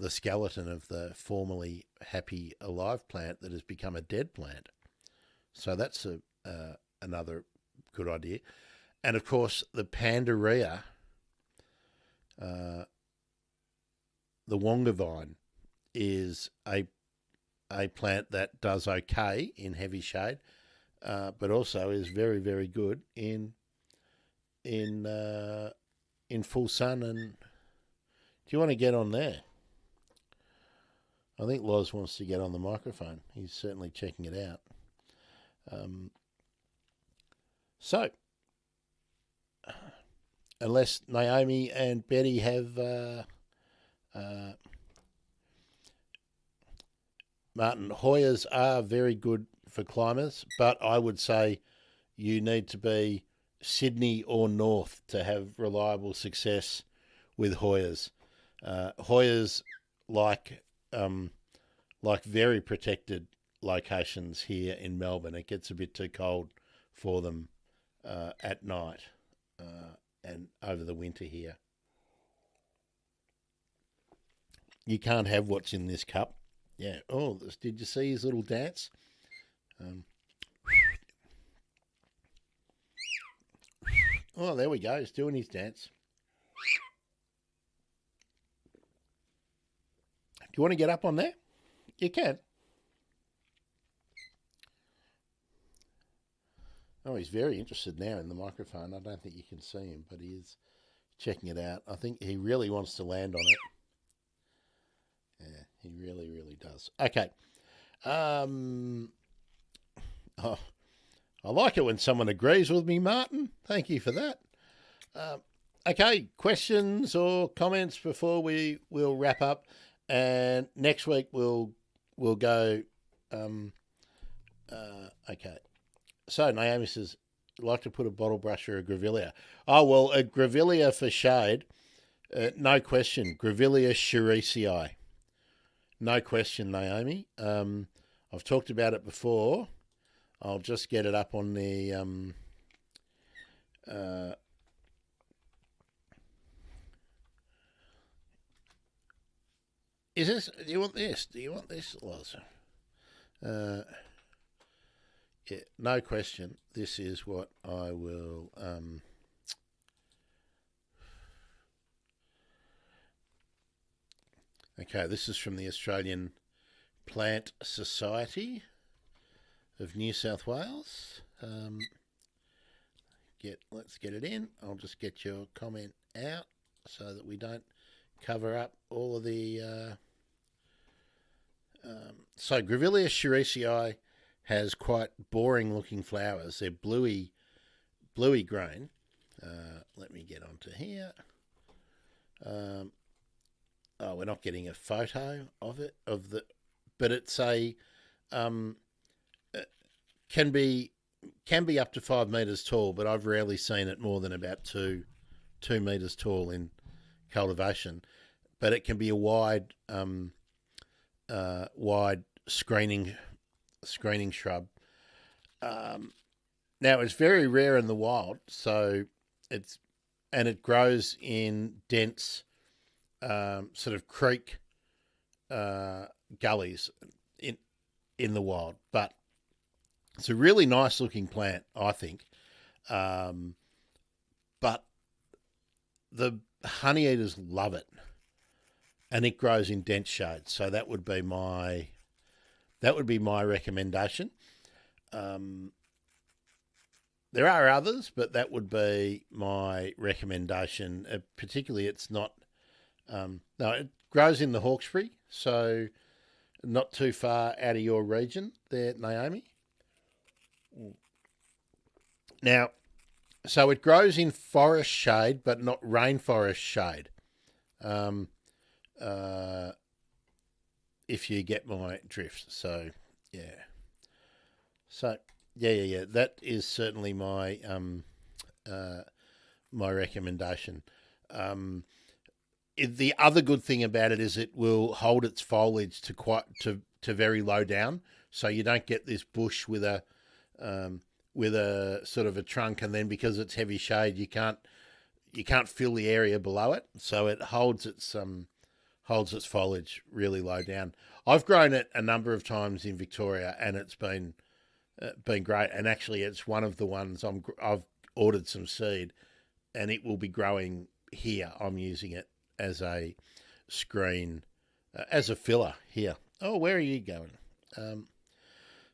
skeleton of the formerly happy alive plant that has become a dead plant. So that's another good idea. And of course, the Pandaria, the Wonga vine, is a plant that does okay in heavy shade, but also is very, very good in full sun. And do you want to get on there? I think Loz wants to get on the microphone. He's certainly checking it out. So, unless Naomi and Betty have Martin, Hoyas are very good for climbers, but I would say you need to be Sydney or north to have reliable success with Hoyas. Hoyas like very protected locations here in Melbourne. It gets a bit too cold for them at night and over the winter here. You can't have what's in this cup. Yeah. Oh, did you see his little dance? Oh, there we go. He's doing his dance. Do you want to get up on there? You can. Oh, he's very interested now in the microphone. I don't think you can see him, but he is checking it out. I think he really wants to land on it. Yeah, he really, really does. Okay. Oh, I like it when someone agrees with me, Martin. Thank you for that. Okay, questions or comments before we'll wrap up, and next week we'll go. Okay. So Naomi says, I'd like to put a bottle brush or a grevillea. Oh, well, a grevillea for shade, no question. Grevillea shiresi. No question, Naomi. I've talked about it before. I'll just get it up on the... is this... Do you want this? Do you want this, Loz? Yeah, no question. This is what I will... Okay, this is from the Australian Plant Society of New South Wales. Let's get it in. I'll just get your comment out so that we don't cover up all of the... So Grevillea shiresi has quite boring looking flowers. They're bluey green. Let me get onto here. Oh, we're not getting a photo of it, but it's a can be up to 5 meters tall, but I've rarely seen it more than about 2 meters tall in cultivation. But it can be a wide screening shrub. Now it's very rare in the wild, so it grows in dense sort of creek gullies in the wild, but it's a really nice looking plant, I think. But the honeyeaters love it, and it grows in dense shade. So that would be my recommendation. There are others, but that would be my recommendation. Particularly, it's not. No, it grows in the Hawkesbury, so not too far out of your region there, Naomi. Now, so it grows in forest shade, but not rainforest shade. If you get my drift. So, yeah. So, yeah. That is certainly my my recommendation. The other good thing about it is it will hold its foliage to very low down, so you don't get this bush with a sort of a trunk, and then because it's heavy shade, you can't fill the area below it. So it holds its foliage really low down. I've grown it a number of times in Victoria, and it's been great. And actually, it's one of the ones I've ordered some seed, and it will be growing here. I'm using it as a screen, as a filler here. Oh, where are you going?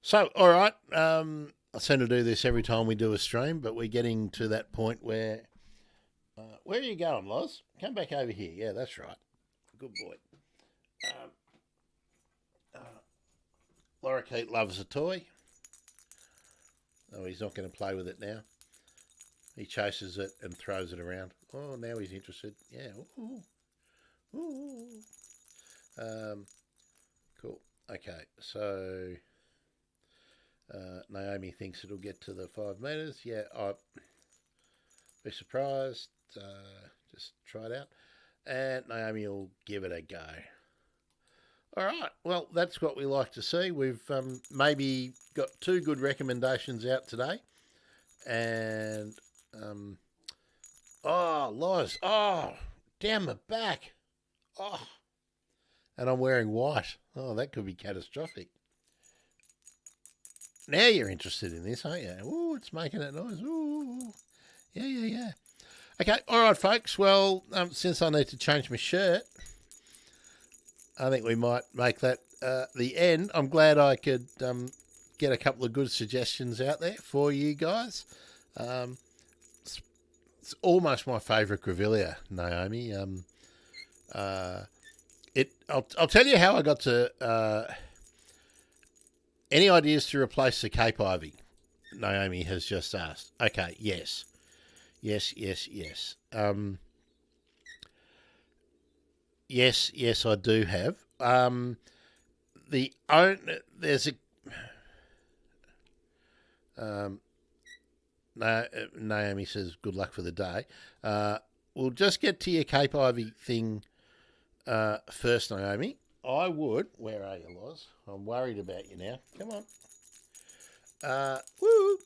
So, all right. I tend to do this every time we do a stream, but we're getting to that point where... where are you going, Loz? Come back over here. Yeah, that's right. Good boy. Lorikeet loves a toy. Oh, he's not going to play with it now. He chases it and throws it around. Oh, now he's interested. Yeah. Ooh. Ooh. Cool. Okay, so Naomi thinks it'll get to the 5 meters. Yeah, I'd be surprised. Just try it out. And Naomi will give it a go. All right, well, that's what we like to see. We've maybe got 2 good recommendations out today. and oh, Loz, oh, down my back, oh, and I'm wearing white. Oh, that could be catastrophic. Now you're interested in this, aren't you? Ooh, it's making that noise. Ooh, yeah. Okay, all right, folks. Well, since I need to change my shirt, I think we might make that the end. I'm glad I could get a couple of good suggestions out there for you guys. It's almost my favourite grevillea, Naomi. I'll tell you how I got to. Any ideas to replace the Cape Ivy? Naomi has just asked. Okay, yes. Yes, I do have. There's a Naomi says good luck for the day. We'll just get to your Cape Ivy thing first, Naomi. I would. Where are you, Loz? I'm worried about you now. Come on. Woo.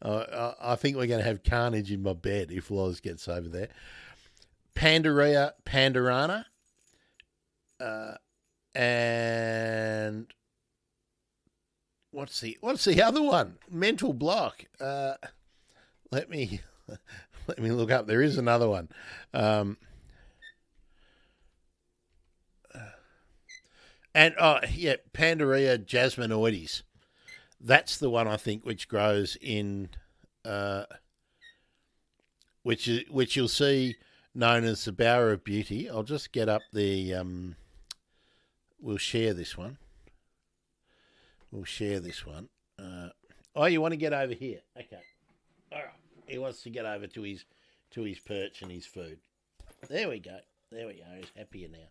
I think we're going to have carnage in my bed if Loz gets over there. Pandaria pandarana. And what's the other one? Mental block. Let me look up. There is another one. Pandaria jasminoides. That's the one I think which grows in, which you'll see known as the Bower of Beauty. I'll just get up the. We'll share this one. You want to get over here? Okay. All right. He wants to get over to his perch and his food. There we go. He's happier now.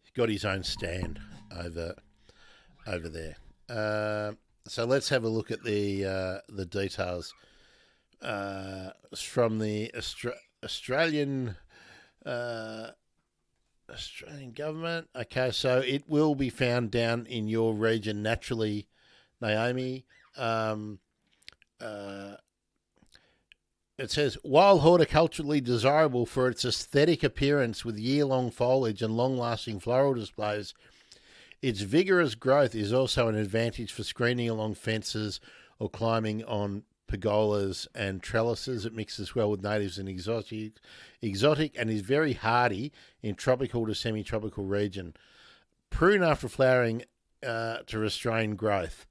He's got his own stand over there. So let's have a look at the details. It's from the Australian government. Okay, so it will be found down in your region naturally, Naomi. It says, while horticulturally desirable for its aesthetic appearance with year-long foliage and long-lasting floral displays, its vigorous growth is also an advantage for screening along fences or climbing on pergolas and trellises. It mixes well with natives and exotic and is very hardy in tropical to semi-tropical region. Prune after flowering to restrain growth.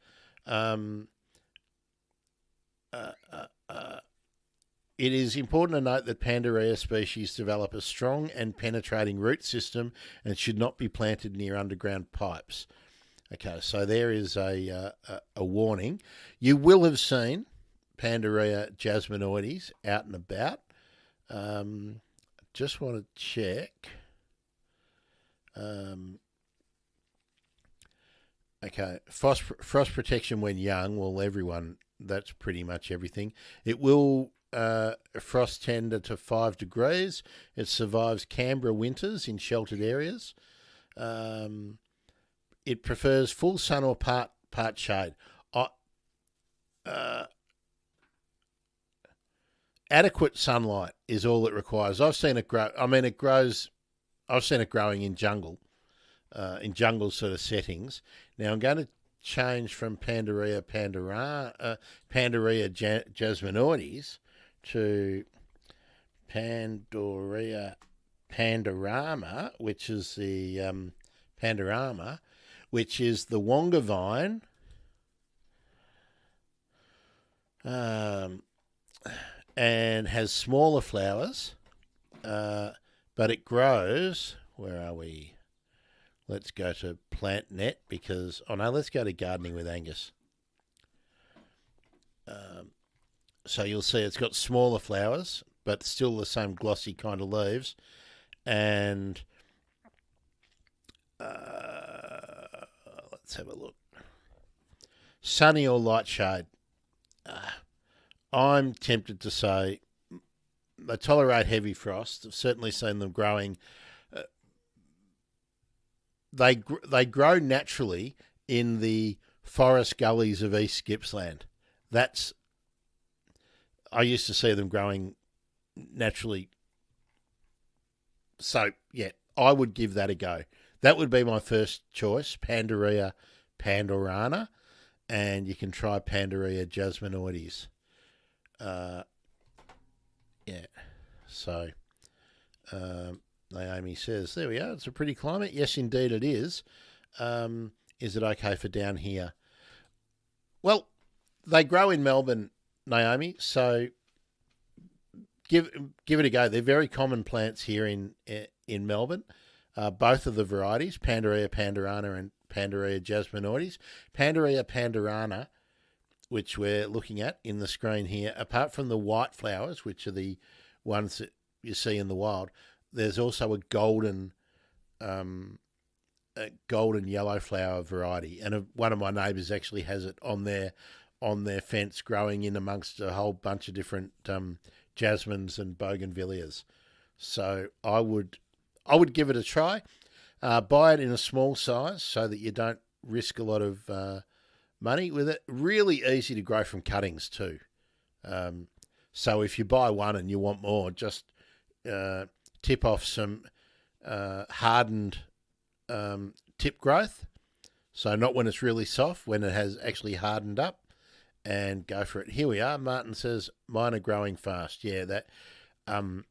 It is important to note that Pandaria species develop a strong and penetrating root system and should not be planted near underground pipes. Okay, so there is a warning. You will have seen Pandaria jasminoides out and about. Just want to check. Okay, frost protection when young. Well, everyone, that's pretty much everything. It will frost tender to 5 degrees. It survives Canberra winters in sheltered areas. It prefers full sun or part shade. Adequate sunlight is all it requires. I've seen it grow. I mean, I've seen it growing in jungle sort of settings. Now I'm going to change from Pandaria jasminoides to Pandaria pandarama, which is the wonga vine. And has smaller flowers, but it grows. Where are we? Let's go to PlantNet because, let's go to Gardening with Angus. So you'll see it's got smaller flowers, but still the same glossy kind of leaves. And let's have a look. Sunny or light shade. I'm tempted to say they tolerate heavy frost. I've certainly seen them growing. They grow naturally in the forest gullies of East Gippsland. I used to see them growing naturally. So, yeah, I would give that a go. That would be my first choice, Pandaria pandorana, and you can try Pandaria jasminoides. Yeah, so Naomi says, there we are, it's a pretty climate. Yes, indeed it is. Is it okay for down here? Well, they grow in Melbourne, Naomi, so give it a go. They're very common plants here in Melbourne. Both of the varieties, Pandaria pandorana and Pandaria jasminoides. Pandaria pandorana, which we're looking at in the screen here, apart from the white flowers, which are the ones that you see in the wild, there's also a golden yellow flower variety, and one of my neighbours actually has it on their fence, growing in amongst a whole bunch of different jasmines and bougainvilleas. So I would give it a try. Buy it in a small size so that you don't risk a lot of money with it. Really easy to grow from cuttings too. So if you buy one and you want more, just tip off some hardened tip growth. So not when it's really soft, when it has actually hardened up, and go for it. Here we are. Martin says, mine are growing fast. Yeah, that Pandaria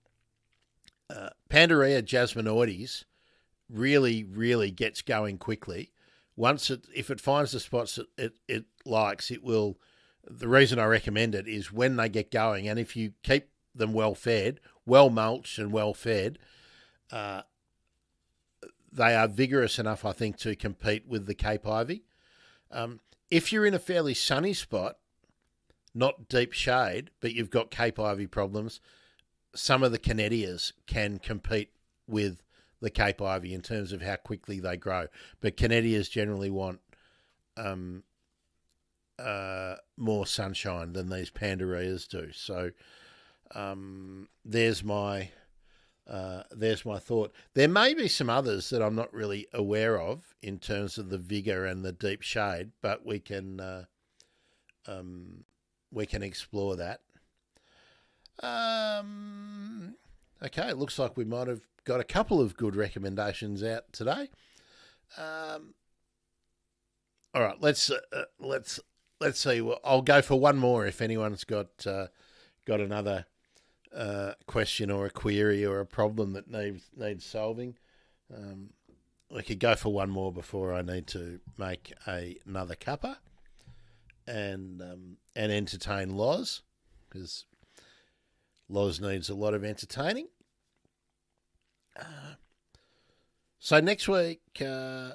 jasminoides really, really gets going quickly. If it finds the spots that it likes, it will. The reason I recommend it is when they get going, and if you keep them well fed, well mulched and well fed, they are vigorous enough, I think, to compete with the Cape ivy. If you're in a fairly sunny spot, not deep shade, but you've got Cape ivy problems, some of the Canettias can compete with the Cape ivy in terms of how quickly they grow. But Canettias generally want more sunshine than these Pandarias do. So there's my thought. There may be some others that I'm not really aware of in terms of the vigour and the deep shade, but we can explore that. Okay, it looks like we might have got a couple of good recommendations out today. All right, let's see. Well, I'll go for one more if anyone's got another question or a query or a problem that needs solving. We could go for one more before I need to make another cuppa and entertain Loz, because Loz needs a lot of entertaining. So next week, yeah.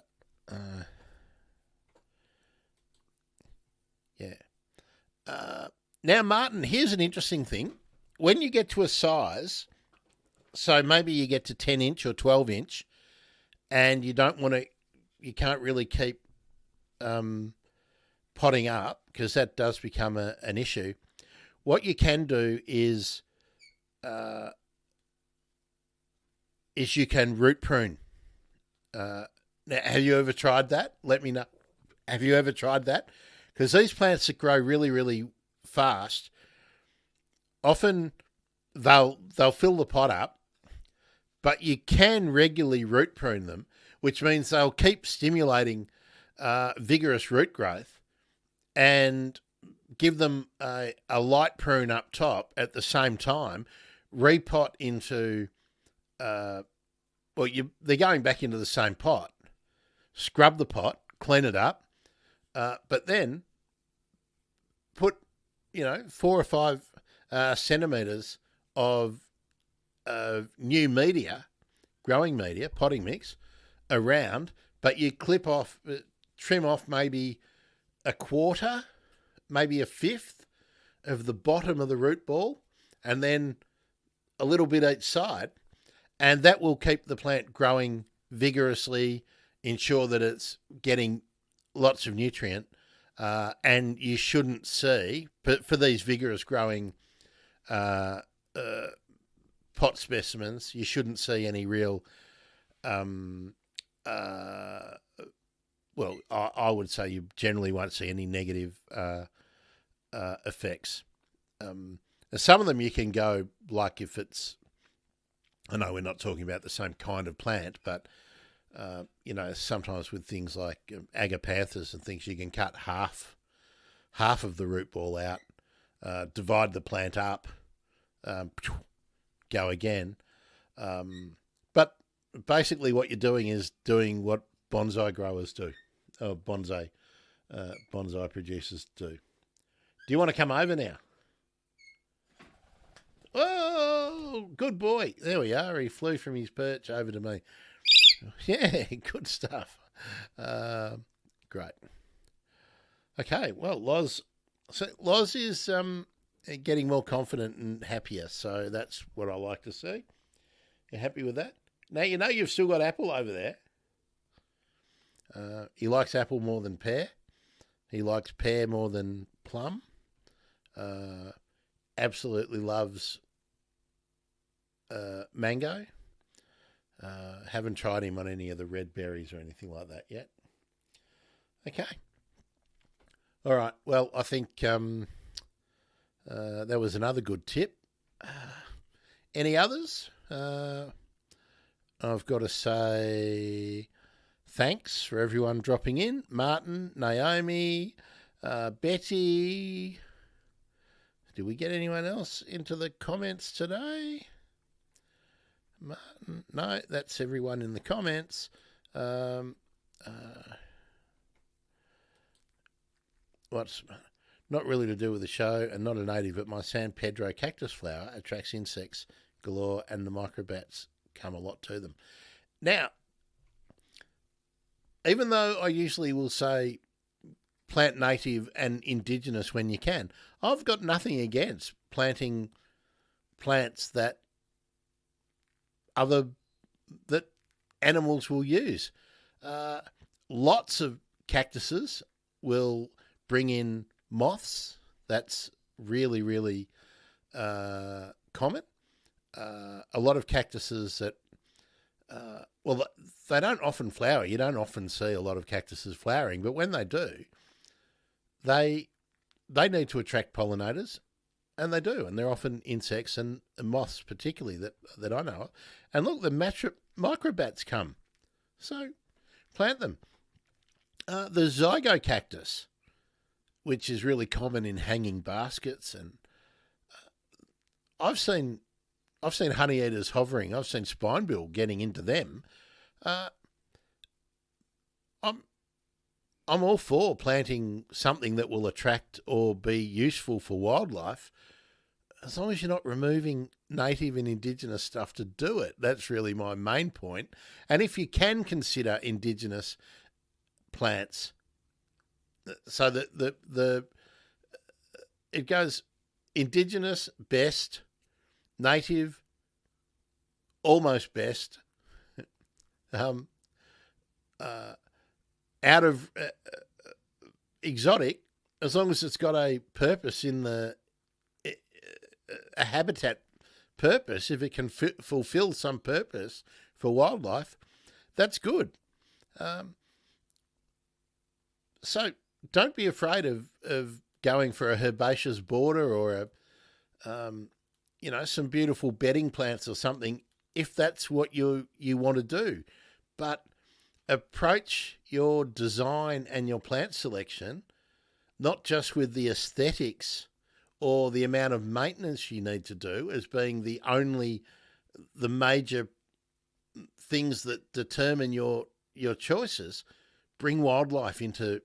Now, Martin, here's an interesting thing. When you get to a size, so maybe you get to 10 inch or 12 inch, and you can't really keep potting up, because that does become an issue. What you can do is you can root prune. Now, have you ever tried that? Let me know. Have you ever tried that? Because these plants that grow really, really fast, often they'll fill the pot up, but you can regularly root prune them, which means they'll keep stimulating vigorous root growth, and give them a light prune up top at the same time. Repot into, they're going back into the same pot. Scrub the pot, clean it up, but then put 4 or 5 centimetres of new media, growing media, potting mix around, but you trim off maybe a quarter, maybe a fifth of the bottom of the root ball, and then a little bit each side, and that will keep the plant growing vigorously, ensure that it's getting lots of nutrient, and you shouldn't see, but for these vigorous growing pot specimens, you shouldn't see any real well, I would say you generally won't see any negative effects. Some of them you can go, like if it's, I know we're not talking about the same kind of plant, but sometimes with things like agapanthus and things, you can cut half of the root ball out, divide the plant up, go again. But basically what you're doing is doing what bonsai growers do, or bonsai producers do. Do you want to come over now? Oh, good boy. There we are. He flew from his perch over to me. Yeah, good stuff. Great. Okay, well, Loz is getting more confident and happier, so that's what I like to see. You happy with that? Now, you've still got Apple over there. He likes apple more than pear. He likes pear more than plum. Absolutely loves mango. Haven't tried him on any of the red berries or anything like that yet. Okay. All right. Well, I think that was another good tip. Any others? I've got to say thanks for everyone dropping in. Martin, Naomi, Betty. Did we get anyone else into the comments today? Martin, no, that's everyone in the comments. What's not really to do with the show and not a native, but my San Pedro cactus flower attracts insects galore and the microbats come a lot to them. Now, even though I usually will say plant native and indigenous when you can, I've got nothing against planting plants that animals will use. Lots of cactuses will bring in moths. That's really, really common. A lot of cactuses that, they don't often flower. You don't often see a lot of cactuses flowering, but when they do, they need to attract pollinators, and they do, and they're often insects and moths particularly that I know of. And look, the microbats come, so plant them. The zygo cactus, which is really common in hanging baskets, and I've seen honey eaters hovering. I've seen spinebill getting into them. I'm all for planting something that will attract or be useful for wildlife, as long as you're not removing native and indigenous stuff to do it. That's really my main point. And if you can consider indigenous plants, so that it goes indigenous best, native almost best, out of exotic, as long as it's got a purpose in a habitat purpose, if it can fulfill some purpose for wildlife, that's good. So don't be afraid of going for a herbaceous border or some beautiful bedding plants or something, if that's what you want to do. But approach your design and your plant selection not just with the aesthetics or the amount of maintenance you need to do as being the major things that determine your choices. Bring wildlife into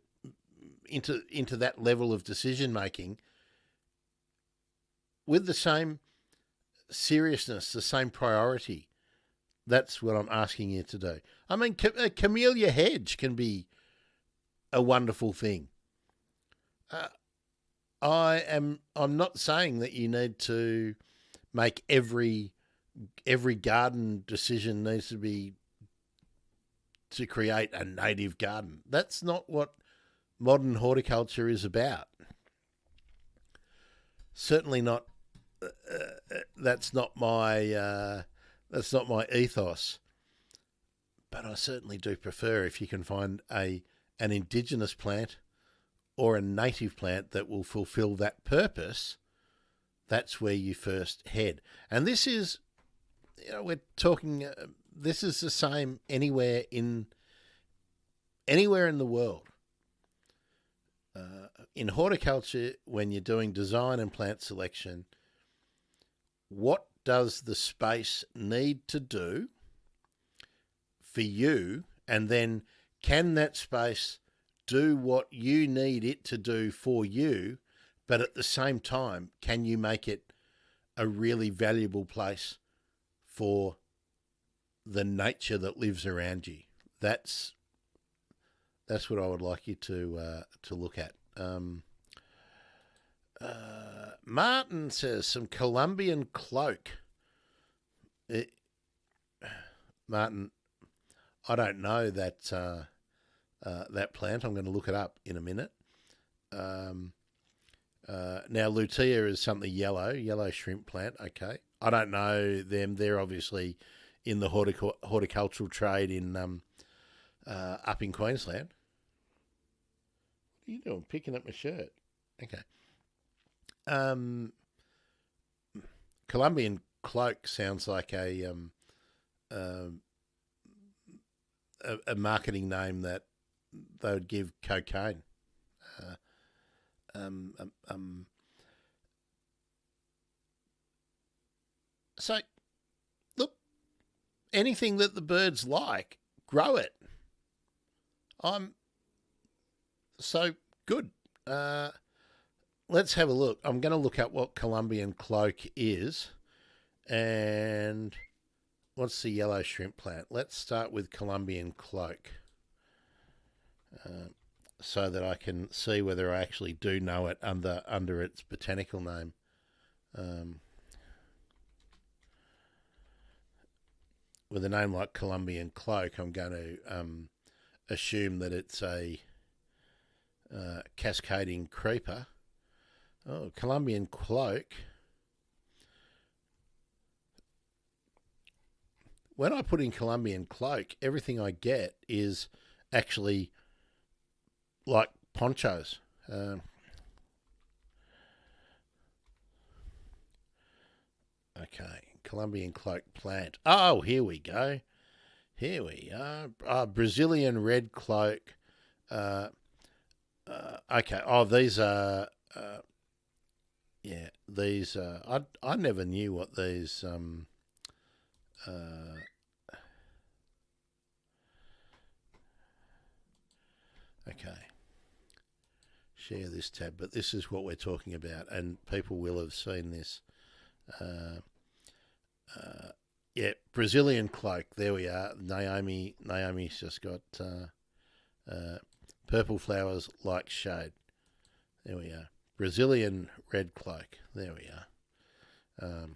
that level of decision making with the same seriousness, the same priority. That's what I'm asking you to do. I mean, a camellia hedge can be a wonderful thing. I'm not saying that you need to make every garden decision needs to be to create a native garden. That's not what modern horticulture is about. Certainly not. That's not my ethos. But I certainly do prefer if you can find a an indigenous plant or a native plant that will fulfill that purpose, that's where you first head. And this is, we're talking, this is the same anywhere in the world. In horticulture, when you're doing design and plant selection, what does the space need to do for you? And then can that space do what you need it to do for you? But at the same time, can you make it a really valuable place for the nature that lives around you? That's what I would like you to look at. Martin says some Colombian cloak. Martin, I don't know that that plant. I'm going to look it up in a minute. Now, lutea is something yellow shrimp plant. Okay, I don't know them. They're obviously in the horticultural trade in up in Queensland. What are you doing? Picking up my shirt. Okay. Colombian cloak sounds like a marketing name that they would give cocaine. So, look, anything that the birds like, grow it. I'm so good. Let's have a look. I'm going to look up what Colombian cloak is and what's the yellow shrimp plant. Let's start with Colombian cloak so that I can see whether I actually do know it under its botanical name. With a name like Colombian cloak, I'm going to assume that it's a cascading creeper. Oh, Colombian cloak. When I put in Colombian cloak, everything I get is actually like ponchos. Okay, Colombian cloak plant. Oh, here we go. Here we are. Brazilian red cloak. Okay. Oh, these are. Yeah, these. I never knew what these. Okay. Share this tab, but this is what we're talking about, and people will have seen this. Yeah, Brazilian cloak. There we are. Naomi's just got purple flowers like shade. There we are. Brazilian red cloak. There we are.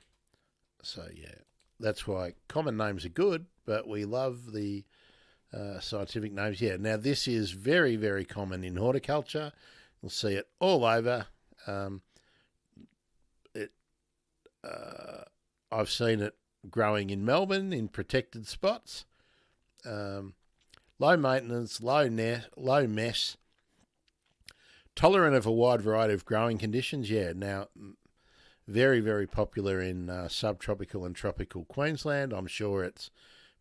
So yeah, that's why common names are good, but we love the scientific names. Yeah. Now this is very, very common in horticulture. You'll see it all over. I've seen it growing in Melbourne in protected spots. Low maintenance, low mess, tolerant of a wide variety of growing conditions. Yeah, now very, very popular in subtropical and tropical Queensland. I'm sure it's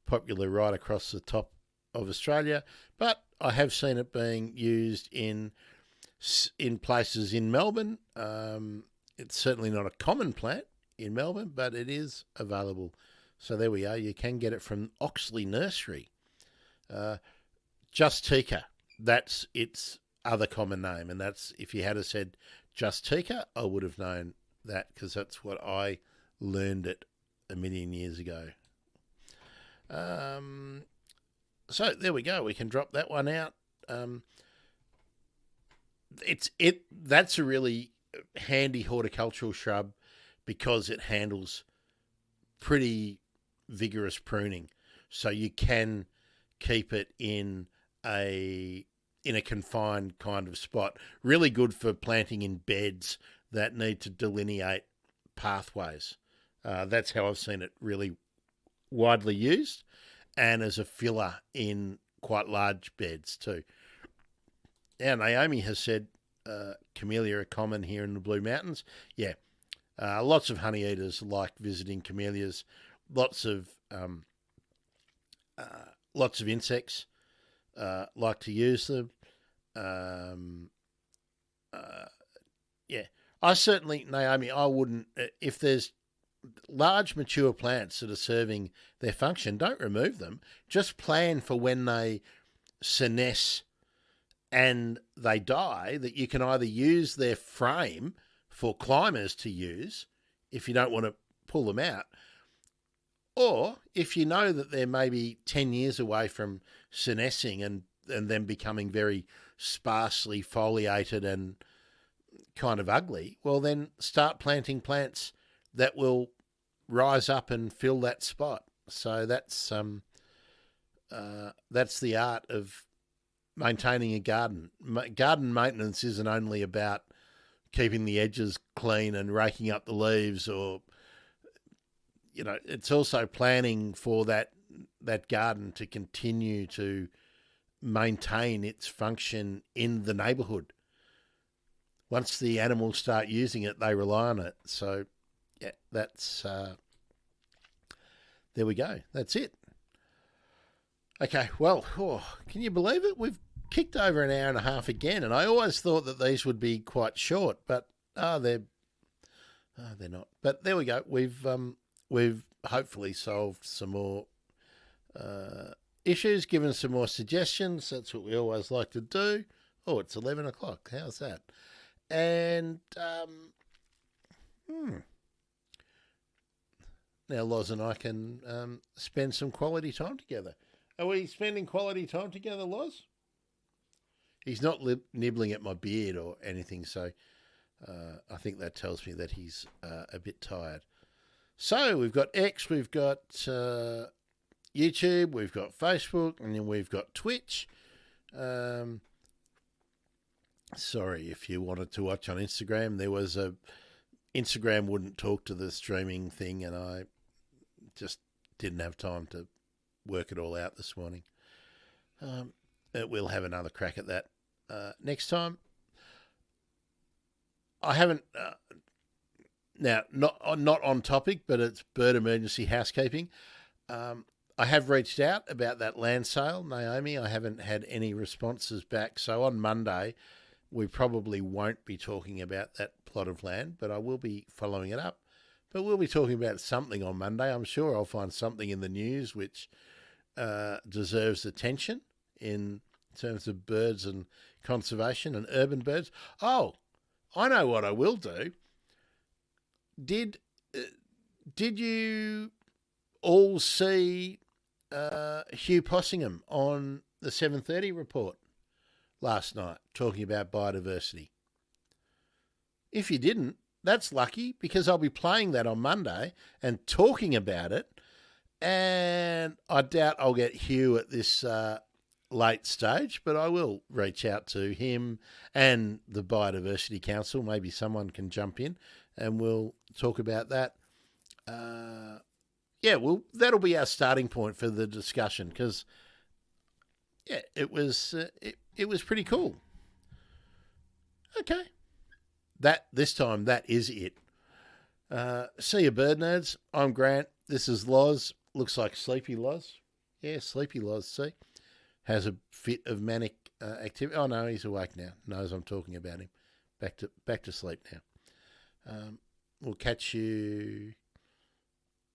popular right across the top of Australia, but I have seen it being used in places in Melbourne. It's certainly not a common plant in Melbourne, but it is available. So there we are. You can get it from Oxley Nursery. Justica, that's its other common name, and that's, if you had said Justica, I would have known that because that's what I learned it a million years ago. So there we go. We can drop that one out. That's a really handy horticultural shrub because it handles pretty vigorous pruning, so you can keep it in a confined kind of spot. Really good for planting in beds that need to delineate pathways. That's how I've seen it really widely used, and as a filler in quite large beds too. Yeah, Naomi has said camellia are common here in the Blue Mountains. Yeah, lots of honey eaters like visiting camellias. Lots of insects like to use them. Yeah, I certainly, Naomi, I wouldn't, if there's large mature plants that are serving their function, don't remove them. Just plan for when they senesce and they die, that you can either use their frame for climbers to use if you don't want to pull them out, or if you know that they're maybe 10 years away from senescing and then becoming very sparsely foliated and kind of ugly, well, then start planting plants that will rise up and fill that spot. So that's the art of maintaining a garden. Garden maintenance isn't only about keeping the edges clean and raking up the leaves, or, you know, it's also planning for that garden to continue to maintain its function in the neighbourhood. Once the animals start using it, they rely on it. So, yeah, that's there we go. That's it. Okay, well, can you believe it? We've kicked over an hour and a half again, and I always thought that these would be quite short, but they're not. But there we go. We've hopefully solved some more issues, given some more suggestions. That's what we always like to do. Oh, it's 11 o'clock. How's that? And now Loz and I can spend some quality time together. Are we spending quality time together, Loz? He's not nibbling at my beard or anything, so I think that tells me that he's a bit tired. So we've got X, we've got YouTube, we've got Facebook, and then we've got Twitch. Sorry if you wanted to watch on Instagram. Instagram wouldn't talk to the streaming thing, and I just didn't have time to work it all out this morning. We'll have another crack at that next time. I haven't now not on topic, but it's bird emergency housekeeping. I have reached out about that land sale, Naomi. I haven't had any responses back, so on Monday we probably won't be talking about that plot of land, but I will be following it up. But we'll be talking about something on Monday. I'm sure I'll find something in the news which deserves attention in terms of birds and conservation and urban birds. Oh, I know what I will do. Did you all see Hugh Possingham on the 7:30 report last night talking about biodiversity? If you didn't, that's lucky, because I'll be playing that on Monday and talking about it. And I doubt I'll get Hugh at this late stage, but I will reach out to him and the Biodiversity Council. Maybe someone can jump in and we'll talk about that. That'll be our starting point for the discussion, because it was pretty cool. Okay. This time, that is it. See you, bird nerds. I'm Grant. This is Loz. Looks like Sleepy Loz. Yeah, Sleepy Loz, see? Has a fit of manic activity. Oh, no, he's awake now. Knows I'm talking about him. Back to sleep now. We'll catch you.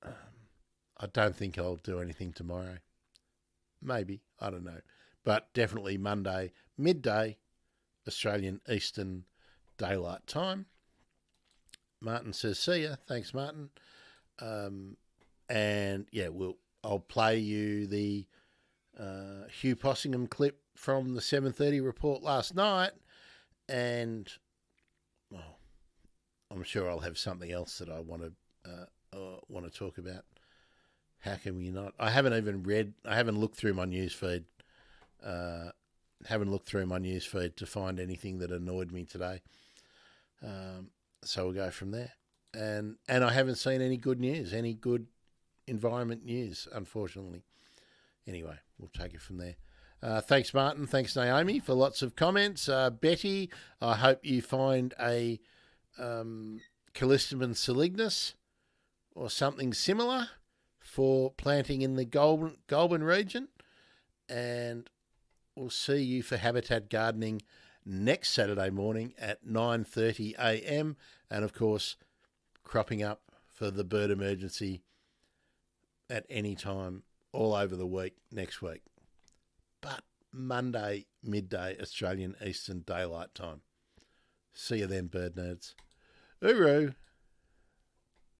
I don't think I'll do anything tomorrow. Maybe. I don't know. But definitely Monday, midday, Australian Eastern Daylight Time. Martin says, see ya. Thanks, Martin. And yeah, I'll play you the Hugh Possingham clip from the 7:30 report last night, and I'm sure I'll have something else that I want to talk about. How can we not? I haven't looked through my news feed. Haven't looked through my news feed to find anything that annoyed me today. So we'll go from there. And I haven't seen any good news, any good environment news, unfortunately. Anyway, we'll take it from there. Thanks, Martin. Thanks, Naomi, for lots of comments. Betty, I hope you find a Callistemon salignus or something similar for planting in the Goulburn region. And we'll see you for Habitat Gardening next Saturday morning at 9:30 a.m. And, of course, cropping up for the bird emergency at any time all over the week next week. But Monday, midday, Australian Eastern Daylight Time. See you then, bird nerds. Hooroo!